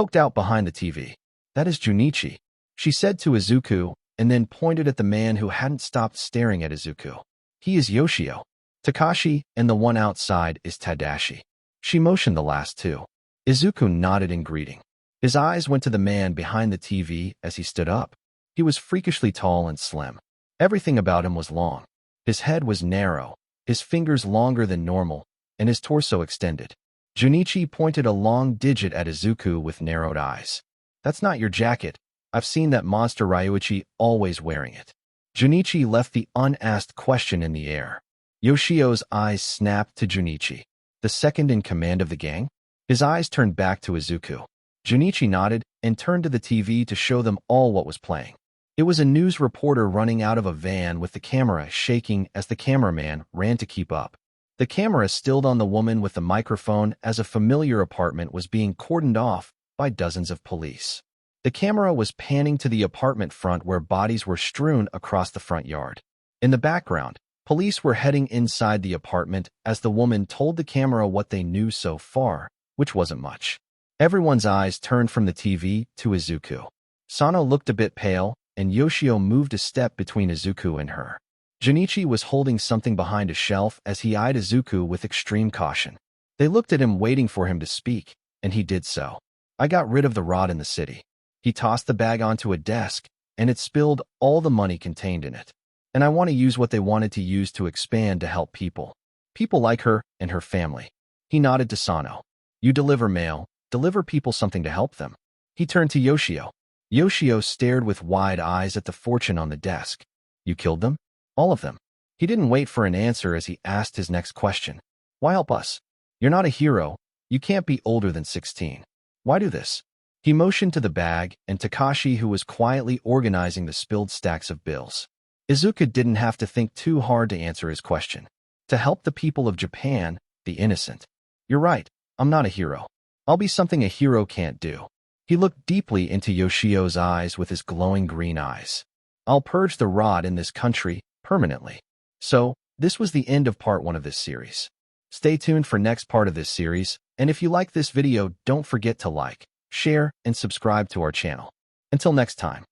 poked out behind the TV. That is Junichi. she said to Izuku, and then pointed at the man who hadn't stopped staring at Izuku. He is Yoshio. Takashi, and the one outside is Tadashi. She motioned the last two. Izuku nodded in greeting. His eyes went to the man behind the TV as he stood up. He was freakishly tall and slim. Everything about him was long. His head was narrow, his fingers longer than normal, and his torso extended. Junichi pointed a long digit at Izuku with narrowed eyes. That's not your jacket. I've seen that monster Ryuichi always wearing it. Junichi left the unasked question in the air. Yoshio's eyes snapped to Junichi. The second in command of the gang? His eyes turned back to Izuku. Junichi nodded and turned to the TV to show them all what was playing. It was a news reporter running out of a van with the camera shaking as the cameraman ran to keep up. The camera stilled on the woman with the microphone as a familiar apartment was being cordoned off by dozens of police. The camera was panning to the apartment front where bodies were strewn across the front yard. In the background, police were heading inside the apartment as the woman told the camera what they knew so far, which wasn't much. Everyone's eyes turned from the TV to Izuku. Sano looked a bit pale, and Yoshio moved a step between Izuku and her. Junichi was holding something behind a shelf as he eyed Izuku with extreme caution. They looked at him waiting for him to speak, and he did so. I got rid of the rod in the city. He tossed the bag onto a desk, and it spilled all the money contained in it. And I want to use what they wanted to use to expand to help people. People like her and her family. He nodded to Sano. You deliver mail, deliver people something to help them. He turned to Yoshio. Yoshio stared with wide eyes at the fortune on the desk. You killed them? All of them. He didn't wait for an answer as he asked his next question. Why help us? You're not a hero. You can't be older than 16. Why do this? He motioned to the bag and Takashi, who was quietly organizing the spilled stacks of bills. Izuku didn't have to think too hard to answer his question. To help the people of Japan, the innocent. You're right. I'm not a hero. I'll be something a hero can't do. He looked deeply into Yoshio's eyes with his glowing green eyes. I'll purge the rod in this country permanently. So, this was the end of part 1 of this series. Stay tuned for next part of this series, and if you like this video, don't forget to like, share, and subscribe to our channel. Until next time.